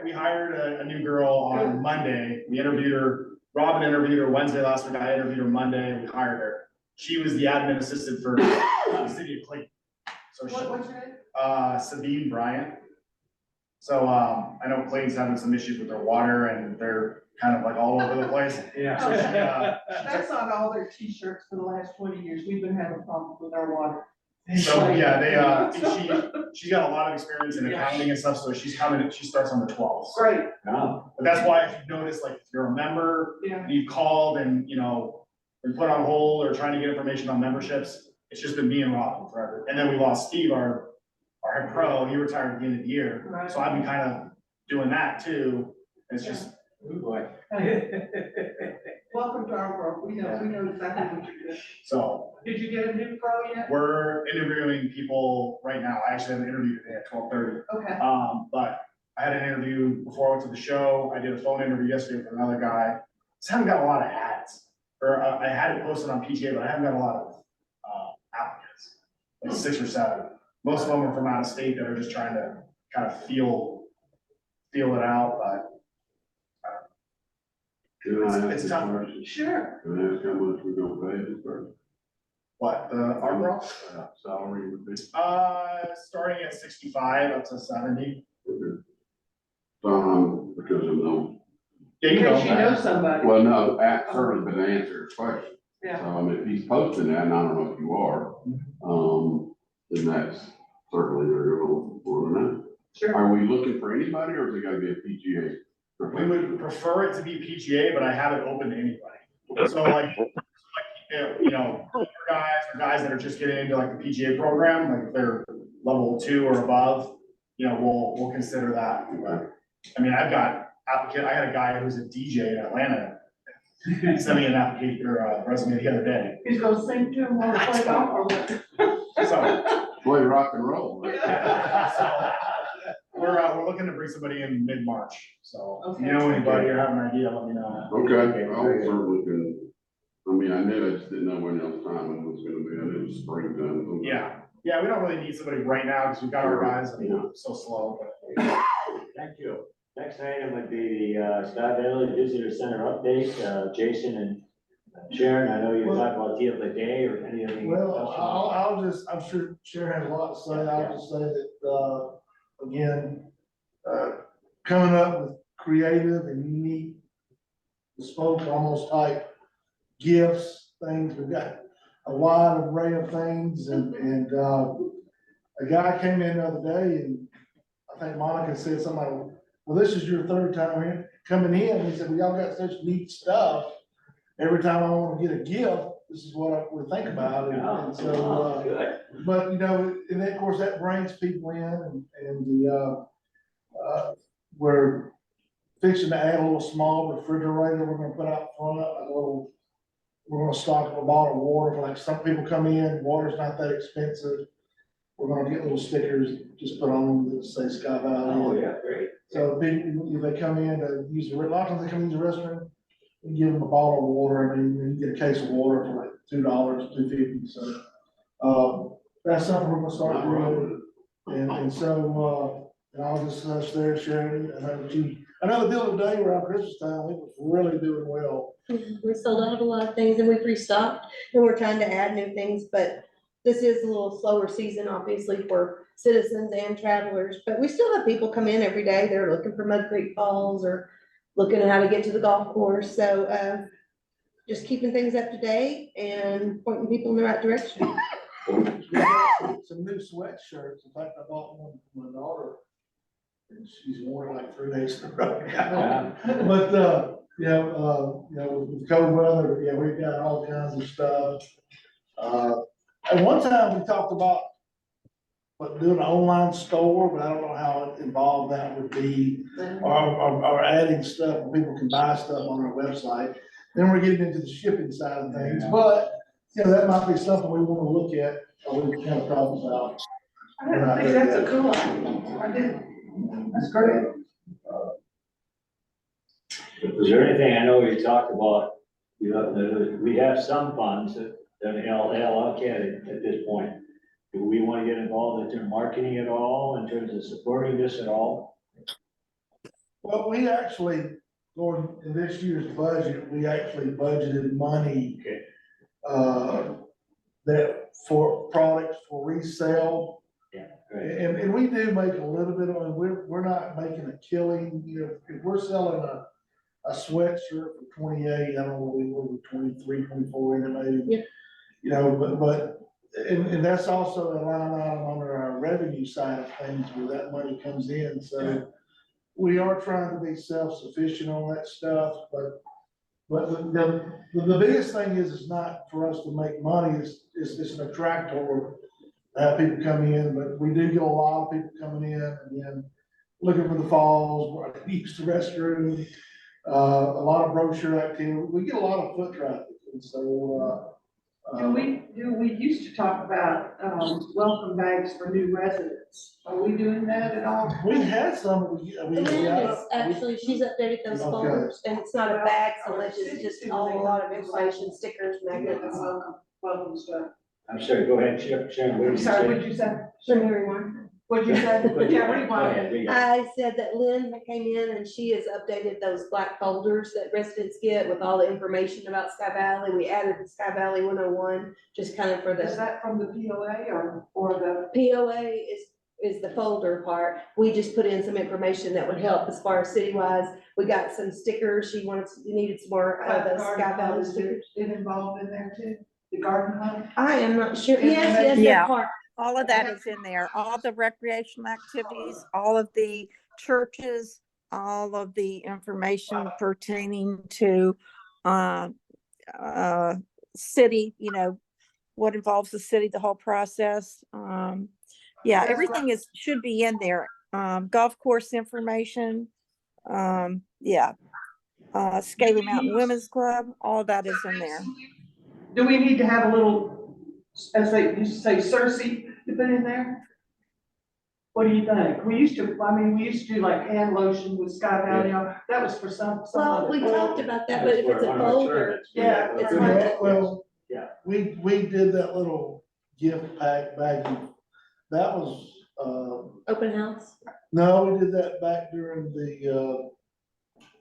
we hired a new girl on Monday. We interviewed her, Robin interviewed her Wednesday last week. I interviewed her Monday. We hired her. She was the admin assistant for the city of Clayton. So What's your name? Sabine Bryant. So, I know Clayton's having some issues with their water and they're kind of like all over the place. Yeah. So That's on all their t-shirts for the last 20 years. We've been having problems with our water. So, yeah, she's got a lot of experience in accounting and stuff, so she starts on the 12th. Great, Wow. But that's why if you notice, like, if you're a member, yeah. you've called and, been put on hold or trying to get information on memberships, it's just been me and Robin forever. And then we lost Steve, our head pro, he retired at the end of the year. Right. So I've been kind of doing that too. It's just, Oh, boy. Welcome to our world. We know exactly what you're doing. so Did you get a new pro yet? we're interviewing people right now. I actually have an interview today at 12:30. Okay. But I had an interview before I went to the show. I did a phone interview yesterday with another guy. Just haven't got a lot of ads. Or I had it posted on PGA, but I haven't got a lot of applicants, like 6 or 7. Most of them are from out of state that are just trying to kind of feel it out, but Can I ask It's a tough. question? Sure. Can I ask how much we're gonna pay this person? what, our girl? Salary would be? Starting at 65 up to 70. Because of no, Yeah, In you case you know. know somebody. well, no, certainly been answered his question. Yeah. So, I mean, if he's posting that, and I don't know if you are, then that's certainly they're gonna want to know. Sure. Are we looking for anybody or is it gotta be a PGA? We would prefer it to be PGA, but I have it open to anybody. So like, guys or guys that are just getting into like the PGA program, like if they're level 2 or above, we'll consider that. But, I mean, I had a guy who's a DJ in Atlanta. He sent me an application or a resume the other day. He's gonna sing to him while we play golf or what? So, Play rock and roll. so we're looking to bring somebody in mid-March. So if you know anybody or have an idea, let me know. Okay, I'll certainly can, I mean, I knew, I just didn't know when else time it was gonna be, I knew it was springtime. Yeah, we don't really need somebody right now because we've got our guys, so slow, but. Thank you. Next item would be the Scott Valley Visitor Center update. Jason and Sharon, I know you talked about deal of the day or anything. Well, else. I'm sure Sharon has a lot to say. I'll just say that, again, coming up with creative and unique, bespoke, almost type gifts, things. We've got a wide array of things and a guy came in the other day and I think Monica said something, well, this is your 3rd time here, coming in. He said, well, y'all got such neat stuff. Every time I want to get a gift, this is what we think about. And so, Good. but and then of course that brings people in and we're fixing to add a little small refrigerator we're gonna put out front, we're gonna stock a bottle of water for like some people come in, water's not that expensive. We're gonna get little stickers, just put on that say Sky Valley. Oh, yeah, great. So people, if they come in to use a lot of times they come in the restroom, we give them a bottle of water, I mean, you get a case of water for like $2, $2.50, so, that's something we're gonna start doing. And so, and I'll just there, Sharon, I know the deal today around Christmas time, it was really doing well. We sold out of a lot of things and we've restocked and we're trying to add new things, but this is a little slower season, obviously, for citizens and travelers, but we still have people come in every day. They're looking for Mud Creek Falls or looking at how to get to the golf course. So, just keeping things up to date and pointing people in the right direction. Some new sweatshirts, in fact, I bought one for my daughter. And she's worn it like 3 days in a row. But, with cold weather, yeah, we've got all kinds of stuff. At one time, we talked about doing an online store, but I don't know how involved that would be. Or adding stuff, where people can buy stuff on our website. Then we're getting into the shipping side of things, but, that might be something we wanna look at, or we kind of talk about. I think that's a cool idea. I did. That's great. Is there anything, I know we talked about, we have some funds look at it at this point. Do we want to get involved in their marketing at all, in terms of supporting this at all? Well, we actually, going in this year's budget, we actually budgeted money. Okay. That for products for resale. Yeah, right. And we do make a little bit on, we're not making a killing, you know, if we're selling a sweatshirt for 28, I don't know, we were 23, 24 in it maybe. Yeah. You know, but, and that's also a line item under our revenue side of things where that money comes in, so. We are trying to be self-sufficient on that stuff, but the biggest thing is not for us to make money, it's an attractor. To have people come in, but we do get a lot of people coming in and then looking for the falls, where I use the restroom. A lot of brochure activity, we get a lot of foot traffic, and so, Do we used to talk about, welcome bags for new residents? Are we doing that at all? we had some, Actually, she's updated those Okay. folders, and it's not a bag so much, it's just a lot of information, stickers, magnets. Welcome stuff. I'm sorry, go ahead, Sharon, what I'm did you sorry, say? what'd you say? Let me rewind. What'd you say? Yeah, what do you Go want? ahead, read it. I said that Lynn came in and she has updated those black folders that residents get with all the information about Sky Valley. We added the Sky Valley 101, just kind of for Is the that from the POA or the? POA is the folder part. We just put in some information that would help as far as city-wise. We got some stickers. She needed some more of the Sky Valley stickers. It involved in there too? The garden home? I am not sure. Yes, yes, Yeah. that part. All of that is in there, all the recreational activities, all of the churches, all of the information pertaining to, city, you know, what involves the city, the whole process. Yeah, everything should be in there. Golf course information, yeah. Scaly Mountain Women's Club, all that is in there. Do we need to have a little, as they used to say, Cersei to put in there? What do you think? We used to do like hand lotion with Sky Valley, that was for some. Well, we talked about that, but if it's a folder, Yeah, it's hard to. Well, Yeah. we did that little gift pack baggie. That was, Open house. no, we did that back during the,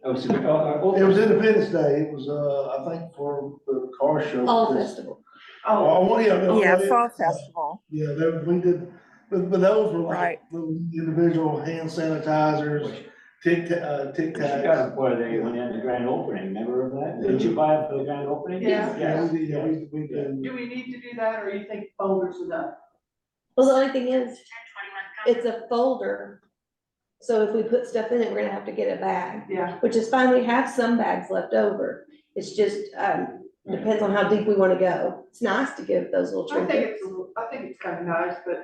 Oh, so, it was Independence Day. It was, I think for the car show. Fall festival. Oh, Oh, yeah. Yeah, Fall Festival. Yeah, we did, but those were Right. like little individual hand sanitizers, Tic you got Tacs. them where they went in the grand opening, remember that? Didn't you buy it for the grand opening? Yeah. Yeah, Yes, we did, yes. we did. do we need to do that, or you think folders enough? Well, the only thing is, it's a folder. So if we put stuff in it, we're gonna have to get a bag, Yeah, which is fine. We have some bags left over. It's just, depends on how deep we wanna go. It's nice to give those little I think trinkets. I think it's kind of nice, but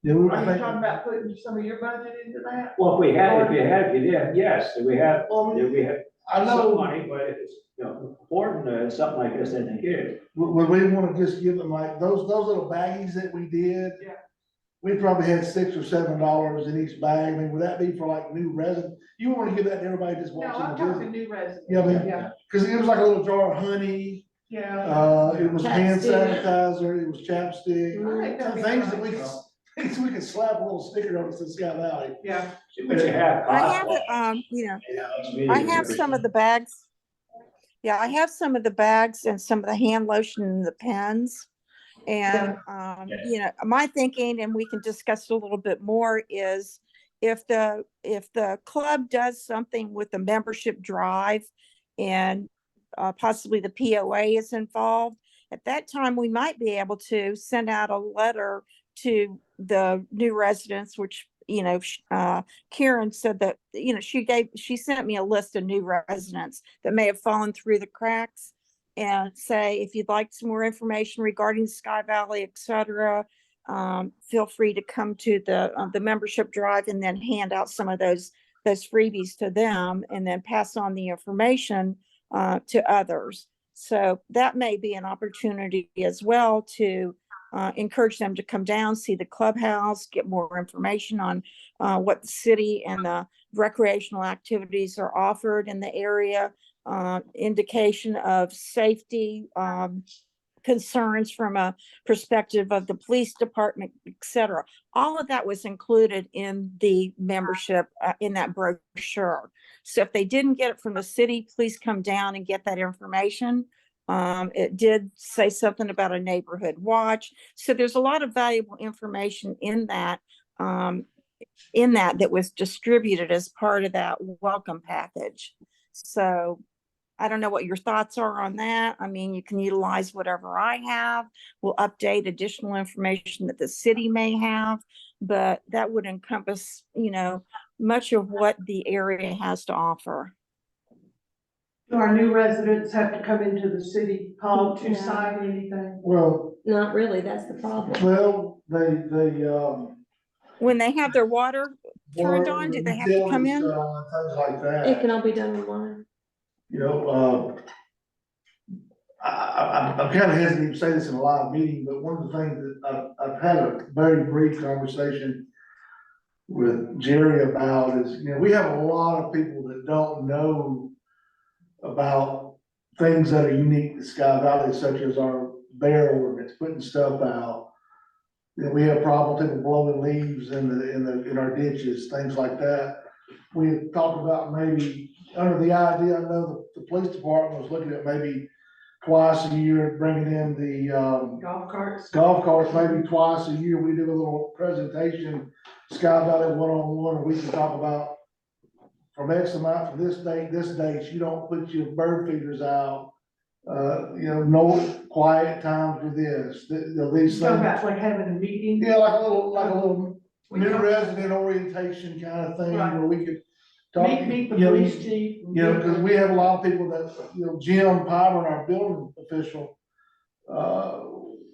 Yeah, we were are you thinking, talking about putting some of your budget into that? Well, if you did, yes, we have, we have I some know, money, but if it's, you know, important, something like this, I think it is. would we wanna just give them like, those little baggies that we did? Yeah. We probably had $6 or $7 in each bag. I mean, would that be for like new residents? You wanna give that to everybody just No, watching I'm the talking visit? new residents. Yeah, I mean, Yeah, cause it was like a little jar of honey, yeah. it was hand Chapstick. sanitizer, it was chapstick. I think that'd be Things that fine. things we could slap a little sticker on it to Sky Valley. Yeah, But you have. I have, you know, I have some of the bags. Yeah, I have some of the bags and some of the hand lotion and the pens. And, you know, my thinking, and we can discuss a little bit more, is if the club does something with the membership drive and possibly the POA is involved, at that time, we might be able to send out a letter to the new residents, which, you know, Karen said that, you know, she sent me a list of new residents that may have fallen through the cracks, and say, if you'd like some more information regarding Sky Valley, et cetera, feel free to come to the membership drive, and then hand out some of those freebies to them, and then pass on the information to others. So that may be an opportunity as well to encourage them to come down, see the clubhouse, get more information on what the city and the recreational activities are offered in the area, indication of safety, concerns from a perspective of the police department, et cetera. All of that was included in the membership, in that brochure. So if they didn't get it from the city, please come down and get that information. It did say something about a neighborhood watch. So there's a lot of valuable information in that, that was distributed as part of that welcome package. So I don't know what your thoughts are on that. I mean, you can utilize whatever I have. We'll update additional information that the city may have, but that would encompass, much of what the area has to offer. Do our new residents have to come into the city hall to Yeah. sign anything? Well, Not really, that's the problem. well, they, When they have their water turned on, do they have to come in? Things like It that, can all be done online. I'm kind of hesitant to say this in a live meeting, but one of the things that I've had a very brief conversation with Jerry about is, we have a lot of people that don't know about things that are unique to Sky Valley, such as our bear ordinance, putting stuff out. We have problems with people blowing leaves in our ditches, things like that. We had talked about maybe, under the idea, I know the police department was looking at maybe twice a year, bringing in the, Golf carts? golf carts, maybe twice a year. We do a little presentation, Sky Valley one-on-one, and we can talk about from X amount from this date, you don't put your bird feeders out. No quiet time for this, these Talking things. about like having a meeting? Yeah, like a little new resident orientation kind of thing, where we could talk. Meet the you know, police chief. because we have a lot of people that, Jim Pyron, our building official,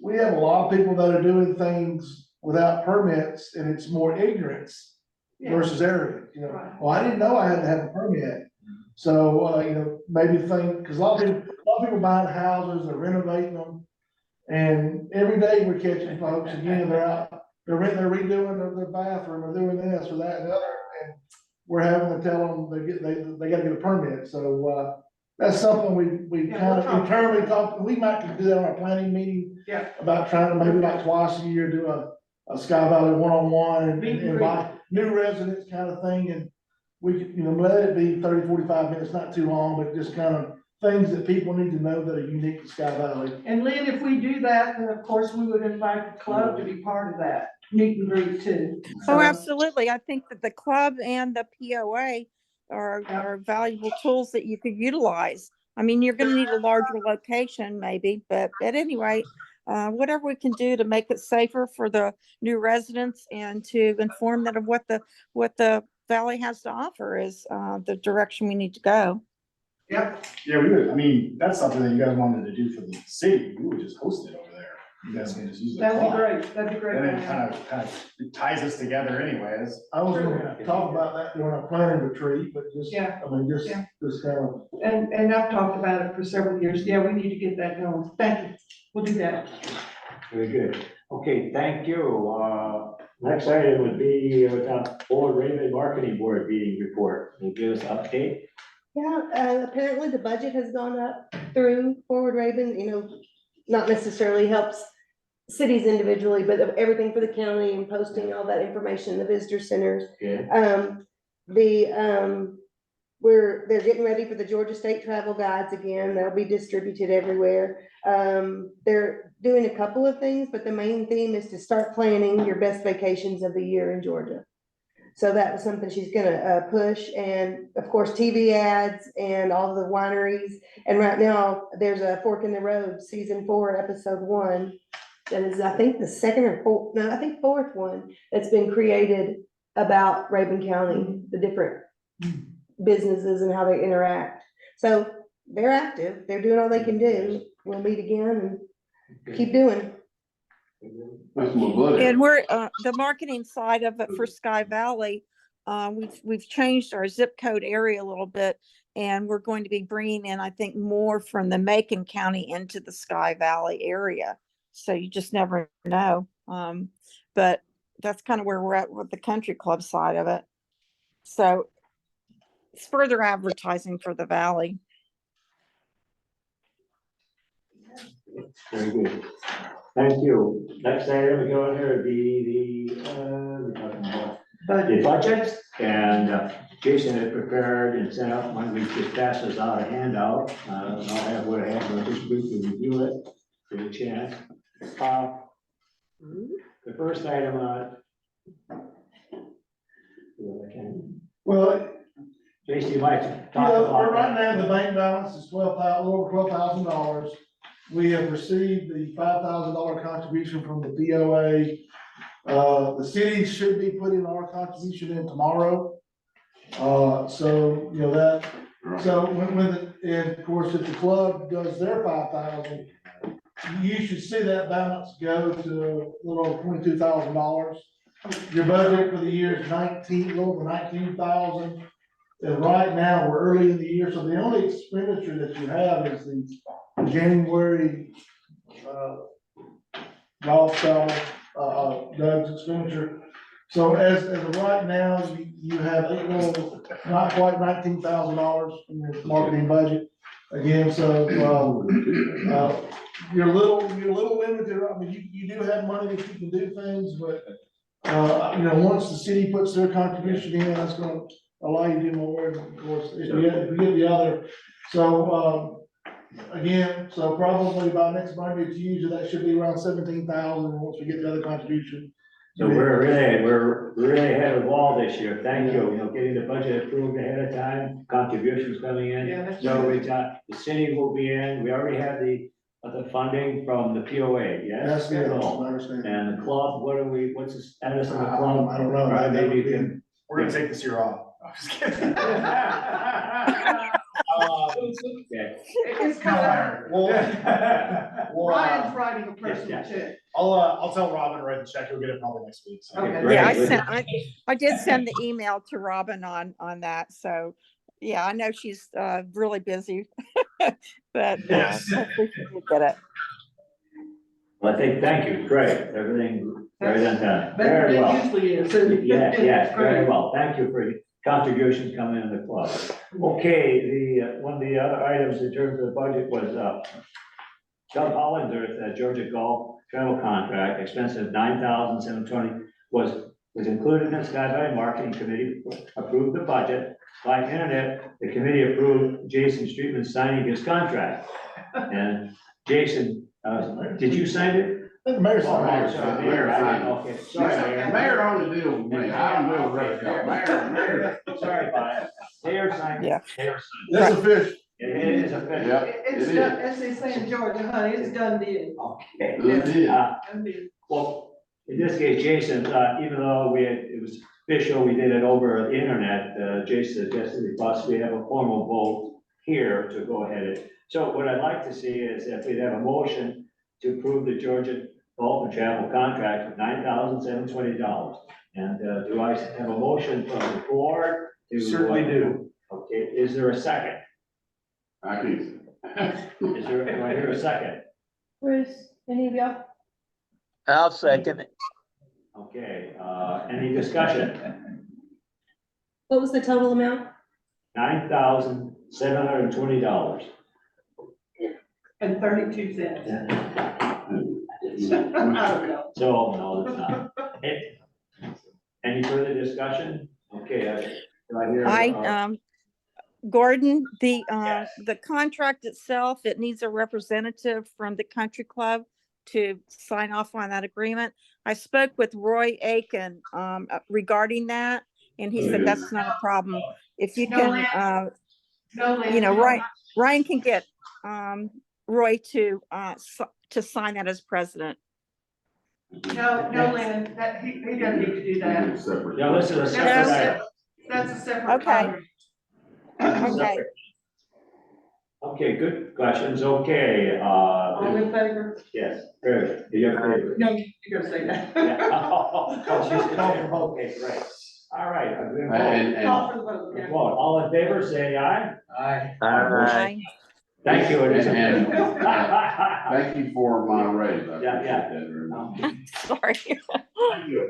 we have a lot of people that are doing things without permits, and it's more ignorance Yeah. versus arrogance, Right. well, I didn't know I had to have a permit. So, maybe think, because a lot of people buying houses, they're renovating them. And every day we're catching folks, again, they're redoing their bathroom, or doing this or that and the other, and we're having to tell them they gotta get a permit, so, that's something we Yeah, kind we'll of talk. internally talk, we might do that on our planning meeting. Yeah. About trying to maybe like twice a year, do a Sky Valley one-on-one and Meet and invite new residents kind of thing, and we could, let it be 30, 45 minutes, not too long, but just kind of things that people need to know that are unique to Sky Valley. And Lynn, if we do that, then of course we would invite the club to be part of that meet and greet too. Oh, So- absolutely. I think that the club and the POA are valuable tools that you could utilize. I mean, you're gonna need a larger location maybe, but at any rate, whatever we can do to make it safer for the new residents and to inform them of what the valley has to offer is the direction we need to go. Yep, Yeah, we would, I mean, that's something that you guys wanted to do for the city, we would just host it over there. You guys can just use the that'd be club. great, that'd be great. And it kind of, it ties us together anyways. I was gonna talk about that during our planning retreat, but just, Yeah. Yeah. just kind of. And I've talked about it for several years. Yeah, we need to get that going. Thank you. We'll do that. Very good. Okay, thank you. Next item would be Forward Raven Marketing Board meeting report. Can you give us an update? Yeah, apparently the budget has gone up through Forward Raven, not necessarily helps cities individually, but everything for the county and posting all that information in the visitor centers. Yeah. They're getting ready for the Georgia State Travel Guides again. They'll be distributed everywhere. They're doing a couple of things, but the main theme is to start planning your best vacations of the year in Georgia. So that was something she's gonna push, and of course, TV ads and all the wineries. And right now, there's a Fork in the Road, season 4, episode 1. That is, I think, the second or fourth, no, I think fourth one that's been created about Raven County, the different businesses and how they interact. So they're active, they're doing all they can do. We'll meet again and keep doing. That's my buddy. And we're, the marketing side of it for Sky Valley, we've changed our zip code area a little bit, and we're going to be bringing in, I think, more from the Macon County into the Sky Valley area. So you just never know. But that's kind of where we're at with the country club side of it. So it's further advertising for the valley. Very good. Thank you. Next item, we go under we're talking about the budget, and Jason had prepared and sent out, one we just passed us out a handout. I'll have what I have, but just briefly review it, give a chance. The first item, Well, Jason, you might talk right about. now, the bank balance is over $12,000. We have received the $5,000 contribution from the POA. The city should be putting our contribution in tomorrow. So, you know, that, so and of course, if the club does their 5,000, you should see that balance go to a little over $22,000. Your budget for the year is over 19,000. And right now, we're early in the year, so the only expenditure that you have is the January, golf style, Doug's expenditure. So as of right now, you have not quite $19,000 in your marketing budget. Again, so, you're a little limited. I mean, you do have money that you can do things, but, you know, once the city puts their contribution in, that's gonna allow you to do more, and of course, if you get the other. So, again, so probably by next Monday, it's usually, that should be around 17,000 once we get the other contribution. So we're really ahead of the wall this year. Thank you. You know, getting the budget approved ahead of time, contributions coming in. Yeah, that's So true. we got, the city will be in, we already have the funding from the POA, yes? That's good, I So, understand. and the club, what's the status of the I club? don't know. Right, maybe you can. We're gonna take this year off. I'm just kidding. Okay. It's kind Well, of, well, Ryan's writing a personal yes. check. I'll tell Robin to write the check. He'll get it probably next week. So. Okay. Great. Yeah, I did send the email to Robin on that, so, yeah, I know she's really busy. But Yes. hopefully she did get it. Well, thank you, great, everything very done, Better very than well. it usually is. Yes, very Great. well, thank you for your contributions coming in the club. Okay, one of the other items in terms of the budget was, Doug Hollander's Georgia Golf travel contract, expense of $9,720 was included in Sky Valley Marketing Committee, approved the budget. By internet, the committee approved Jason Streetman signing his contract. And Jason, did you sign it? The mayor's Oh, not. sorry, Mayor, I didn't, okay, sorry, Mayor. Mayor only deals with me, I don't deal with rest. Mayor. Sorry about it. Mayor signed. Yeah. Mayor signed. That's official. It is official. Yep, It's it done, is. as they say in Georgia, honey, it's done deal. Okay. It is. Done deal. Well, in this case, Jason, even though it was official, we did it over the internet, Jason suggested we possibly have a formal vote here to go ahead. So what I'd like to see is if we'd have a motion to approve the Georgia Golf and Travel contract of $9,720. And do I have a motion from the board to? Certainly do. Okay, is there a second? I can. Do I hear a second? Bruce, any of y'all? I'll second it. Okay, any discussion? What was the total amount? $9,720. And 32 cents. I don't know. So, no, it's not. Any further discussion? Okay, do I hear? Gordon, the contract itself, it needs a representative from the country club to sign off on that agreement. I spoke with Roy Aiken regarding that, and he said that's not a problem. If you can, No, Lynn. you know, Ryan can get Roy to sign that as president. No, Lynn, that, he doesn't need to do that. Separate. Yeah, this is a separate item. That's a separate. Okay. contract. Okay. Okay, good questions, okay, All in favor? yes, very good. Do you have a favor? No, you're gonna say that. Yeah. Oh, she's calling for vote. Okay, great. All right, I'm gonna vote. Call for the vote, yeah. Vote. All in favor, say aye. Aye. Aye. Thank you. It is a- And, thank you for my raise, I Yeah, yeah. appreciate that very much. Sorry. Thank you.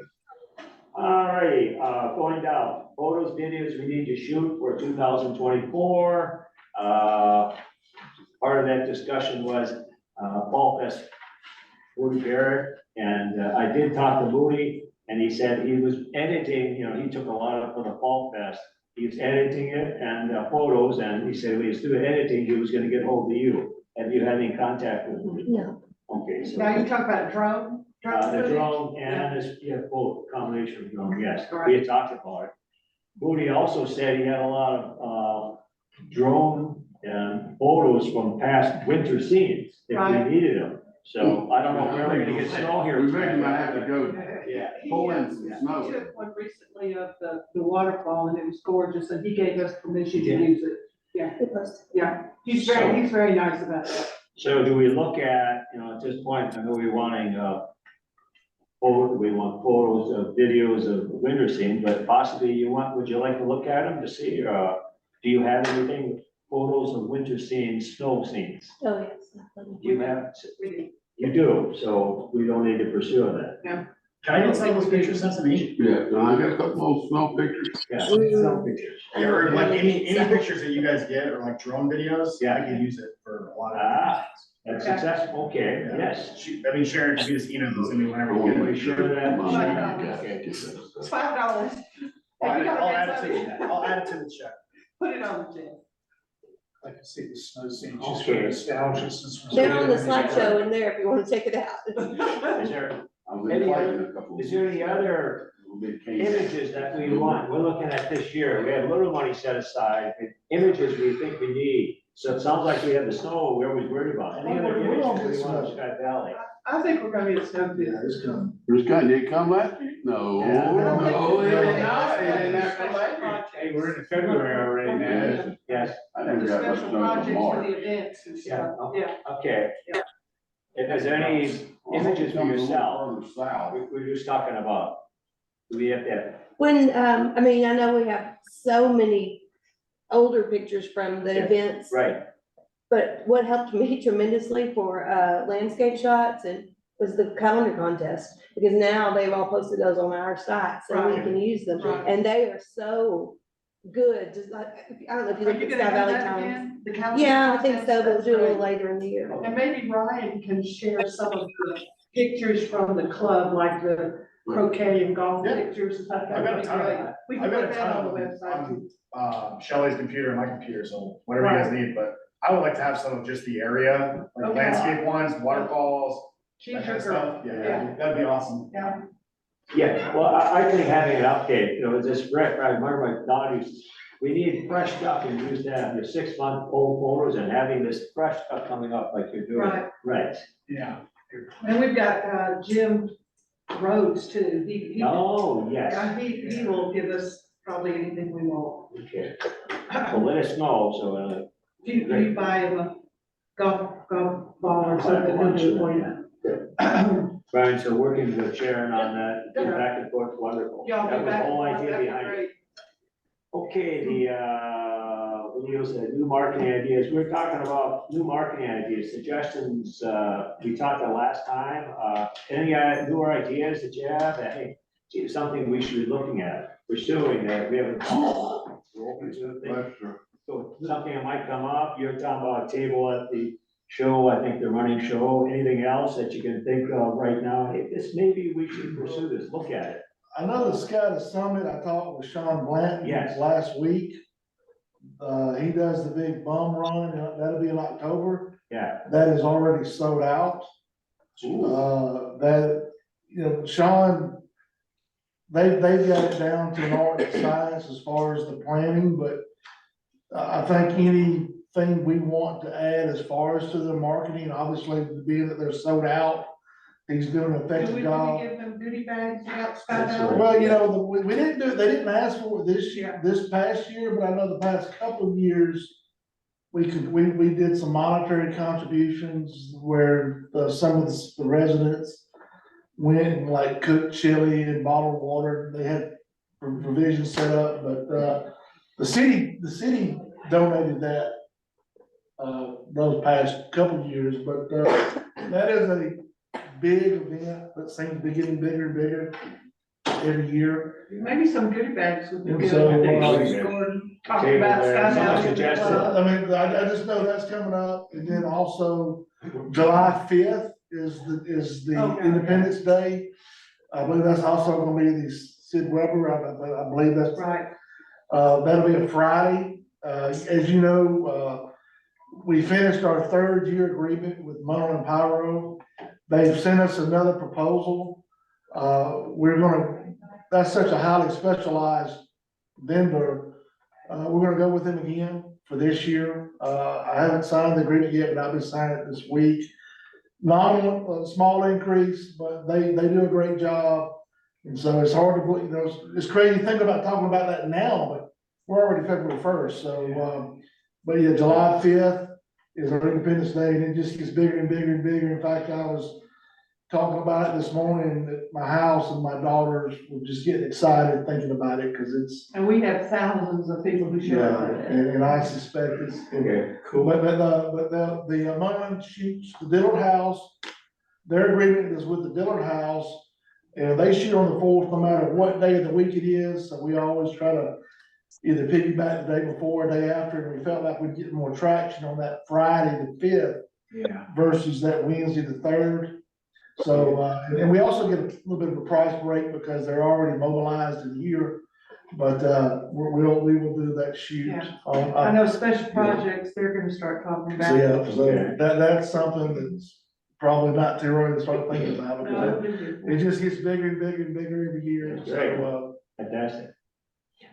All righty, going down, photos, videos we need to shoot for 2024. Part of that discussion was, Fall Fest, Woody Barrett, and I did talk to Moody, and he said he was editing, he took a lot of, for the Fall Fest. He was editing it and photos, and he said when he was doing editing, he was gonna get hold of you. Have you had any contact with him? No. Okay, so. Now you talk about drone? The footage? drone and this, both combination of drone, yes, we had talked about it. Moody also said he had a lot of, drone and photos from past winter scenes, if Right. we needed them. So I don't know if we're ever gonna get snow here. We may not have to go Yeah. pull in some He snow. took one recently of the waterfall and it was gorgeous and he gave us permission to Yeah. use it. It was- Yeah, he's very nice about that. So do we look at, at this point, I know we're wanting, we want photos of videos of winter scene, but possibly would you like to look at them to see, do you have anything, photos of winter scenes, snow scenes? Oh, yes. You have, Really. you do, so we don't need to pursue that. Can I get some of those pictures sent to me? Yeah, no, I got a couple of snow pictures. Yeah, snow pictures. Or like any pictures that you guys get, or like drone videos, yeah, I can use it for a lot of. Ah, that's successful, okay, yes. Sharon, you can just email those to me whenever I you wanna get we it. make sure sure that- my money Okay. you guys get this It's stuff. $5. I'll And you gotta add get it to something. I'll add it to the check. Put it on the check. I can see the snow scene, just for Okay. nostalgia since. we're- They're on the slideshow in there if you wanna check it out. Is there, I was Any invited other- a couple. is there any other Little bit came. images that we want? We're looking at this year, we have little money set aside, images we think we need. So it sounds like we have the snow, we're always worried about. Any other We're gonna images get we want snow. in Sky Valley? I think we're gonna get snow too. Yeah, it's coming. Bruce Gunn, did he come last year? No, Yeah. no, they did not, they did not come last year. Hey, we're in February already, man. Yes, I The never got much special snow projects from for March. the events and stuff, yeah. okay. Is there any images for Comes a little yourself? further south. We're just talking about, do we have to, When, I mean, I know we have so many older pictures from the Yeah. events, right, but what helped me tremendously for, landscape shots and was the calendar contest. Because now they've all posted those on our site, so we Right. can use them, Right. and they are so good, just like, I don't know if you Are look you at gonna Sky do Valley that Times. again? The calendar Yeah, I think so, contest? but we'll do it a little That's later in the year. great. And maybe Ryan can share some of the pictures from the club, like the croquet and golf Yeah. pictures and stuff. I've got a ton of That'd be that. great. We I've can got put a that ton on the of them website. on Shelley's computer and my computer, so whatever you guys need, but I would like to have some of just the area, like Okay. landscape ones, waterfalls, She's that your kind of girl. stuff. Yeah, that'd be awesome. Yeah. yeah, well, I think having an update, this rec, I remember my daughter used, we need fresh stuff and use that, your 6-month-old photos and having this fresh stuff coming up like you're doing. Right. Right, Yeah. And we've got, Jim Rhodes too. oh, yes, Yeah, he will give us probably anything we want. okay, well, let us know, so, If you buy him a golf ball or something, he'll do it for you. Brian, so working with Sharon on that, Yeah. back and forth, wonderful. Y'all That be was the back. whole idea That'd be behind it. great. Okay, videos, new marketing ideas, we were talking about new marketing ideas, suggestions, we talked the last time, any newer ideas that you have, that, hey, gee, something we should be looking at, pursuing that we haven't. We're open to things. That's true. So something that might come up, you're talking about a table at the show, I think the running show, anything else that you can think of right now, hey, this, maybe we should pursue this, look at it. I know the SCADA Summit, I talked with Sean Blanton Yes. last week. He does the big bum run, that'll be in October, Yeah, that is already sold out. Sean, they've got it down to an art and science as far as the planning, but I think anything we want to add as far as to the marketing, obviously, being that they're sold out, he's doing an Do effective we job. give them goodie bags out Sky That's Valley? Well, we didn't do, they didn't ask for it this past year, but I know the past couple of years, we did some monetary contributions where, some of the residents went and like cooked chili and bottled water, they had provisions set up, but, the city donated that, those past couple of years, but, that is a big event that seems to be getting bigger and bigger every year. Maybe some goodie bags would be And good. so, Gordon, talking Table about there, Sky someone Valley. suggested- I mean, I just know that's coming up, and then also, July 5th is the Okay. Independence Day. I believe that's also gonna be the Sid Weber, I believe that's, Right, that'll be a Friday. As you know, we finished our 3rd-year agreement with Munn and Pyro. They've sent us another proposal. That's such a highly specialized vendor. We're gonna go with them again for this year. I haven't signed the agreement yet, but I'll be signing it this week. Nominal, a small increase, but they do a great job. And so it's hard to believe, it's crazy to think about talking about that now, but we're already February 1st, so, but yeah, July 5th is our Independence Day, and it just gets bigger and bigger and bigger. In fact, I was talking about it this morning at my house, and my daughters were just getting excited thinking about it, because it's, and we have thousands of people who show yeah, up. and I suspect it's. Okay, Cool. But the Mullen shoots the Dillard House, their agreement is with the Dillard House, and they shoot on the 4th, no matter what day of the week it is, so we always try to either piggyback the day before or day after, and we felt like we'd get more traction on that Friday, the 5th, Yeah. versus that Wednesday, the 3rd. So, and we also get a little bit of a price break because they're already mobilized in here, but, we will do that shoot. Yeah. on- I know special projects, they're gonna start talking So, about. yeah, so that's something that's probably not too early to start thinking about, No, because we it do. just gets bigger and bigger and bigger every year, That's great. so, fantastic.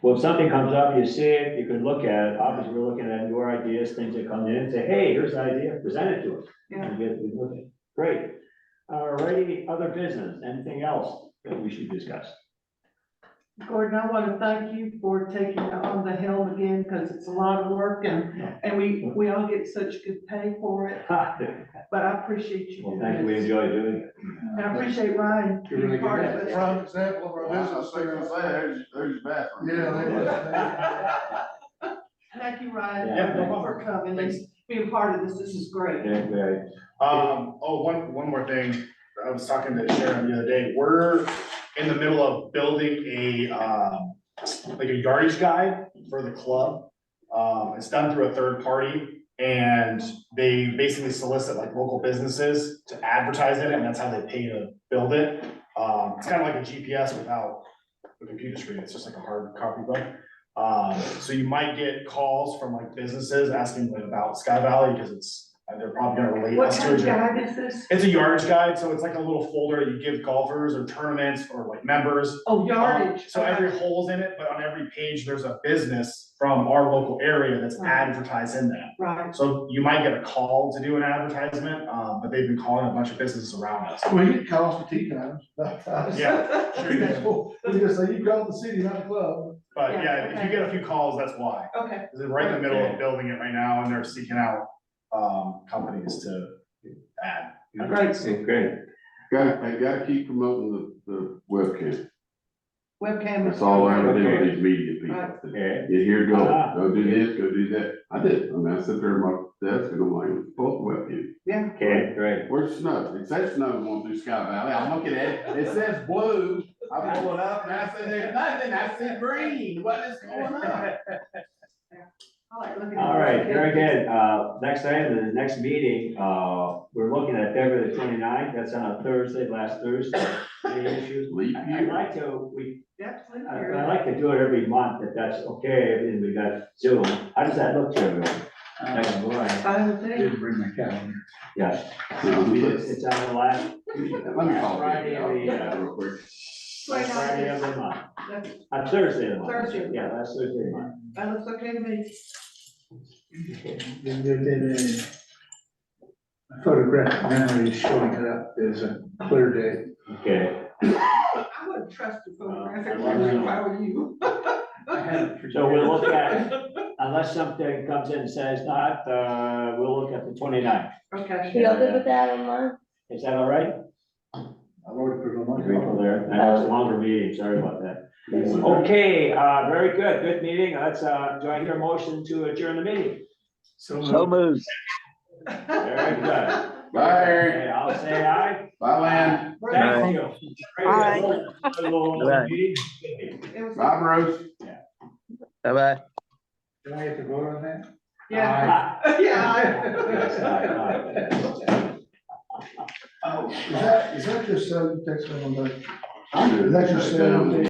Well, if something comes up, you see it, you can look at it, obviously, we're looking at your ideas, things that come in, say, hey, here's an idea, present it to us. Yeah. And we look at it. Great. Alrighty, other business, anything else that we should discuss? Gordon, I want to thank you for taking on the helm again, because it's a lot of work, and we all get such good pay for it, but I appreciate you Well, doing thank you, we this. enjoy doing it. And I appreciate Ryan You're really being part good of at it. prime example of our I was business. gonna say, there's your bathroom. Yeah, Thank you, Ryan, Yeah, no problem. for coming and being part of this. This is great. Very, One more thing. I was talking to Sharon the other day. We're in the middle of building like a yardage guide for the club. It's done through a third party, and they basically solicit like local businesses to advertise it, and that's how they pay to build it. It's kind of like a GPS without a computer screen. It's just like a hard copy book. So you might get calls from like businesses asking like about Sky Valley, because they're probably gonna relate What us kind to of it. guide is this? It's a yardage guide, so it's like a little folder you give golfers or tournaments or like members. Oh, yardage. So every hole's in it, but on every page, there's a business from our local area that's advertised in that. Right. So you might get a call to do an advertisement, but they've been calling a bunch of businesses around us. we get calls for tea times. Yeah, sure you do. We just say, you called the city, not the club. But Yeah, yeah, if you okay. get a few calls, that's why. Okay. Because they're right in the middle of building it right now, and they're seeking out, companies to add. Great. great. Gotta keep promoting the webcam. Webcam. That's all I ever do Okay. with these media people. Right. Okay. You hear, Ah. go do this, go do that. I did. I mean, I sit there at my desk and I'm like, both webcam. Yeah. Okay, great. Where's snow? It says snow going through Sky Valley. I'm looking at it. It says blue. I pull it up and I say, there's nothing. I see green. What is going on? I like looking at All right, webcam. very good. Next item, the next meeting, we're looking at February the 29th. That's on a Thursday, last Thursday. Any issues? Leap I'd year. like to, Absolutely. I'd like to do it every month, if that's okay, and we got Zoom. How does that look to everyone? Next, all right. Fine with me. Didn't bring my calendar. Yeah, No, it's on the last Let me call Friday of the, real quick. last Friday of the month, That's- on Thursday of the month. Thursday. Yeah, last Thursday of the month. That looks okay to me. My photographic memory is showing it up as a clear day. Okay, I wouldn't trust the photographic memory if I were you. I haven't forgotten. so we'll look at, unless something comes in and says not, we'll look at the 29th. Okay. You all good with that online? Is that all right? I've already put it on my Grateful there. That was a longer meeting, sorry about that. Okay, very good, good meeting. Let's, do I hear a motion to adjourn the meeting? So moved. Very good. Bye, Eric. Okay, I'll say aye. Bye, Lynn. Thank you. Aye. Bye. It was- Bye, Bruce. Bye-bye. Do I have to vote on that? Yeah. Yes, Yeah. Is that your son texting on that? I'm Is that your son?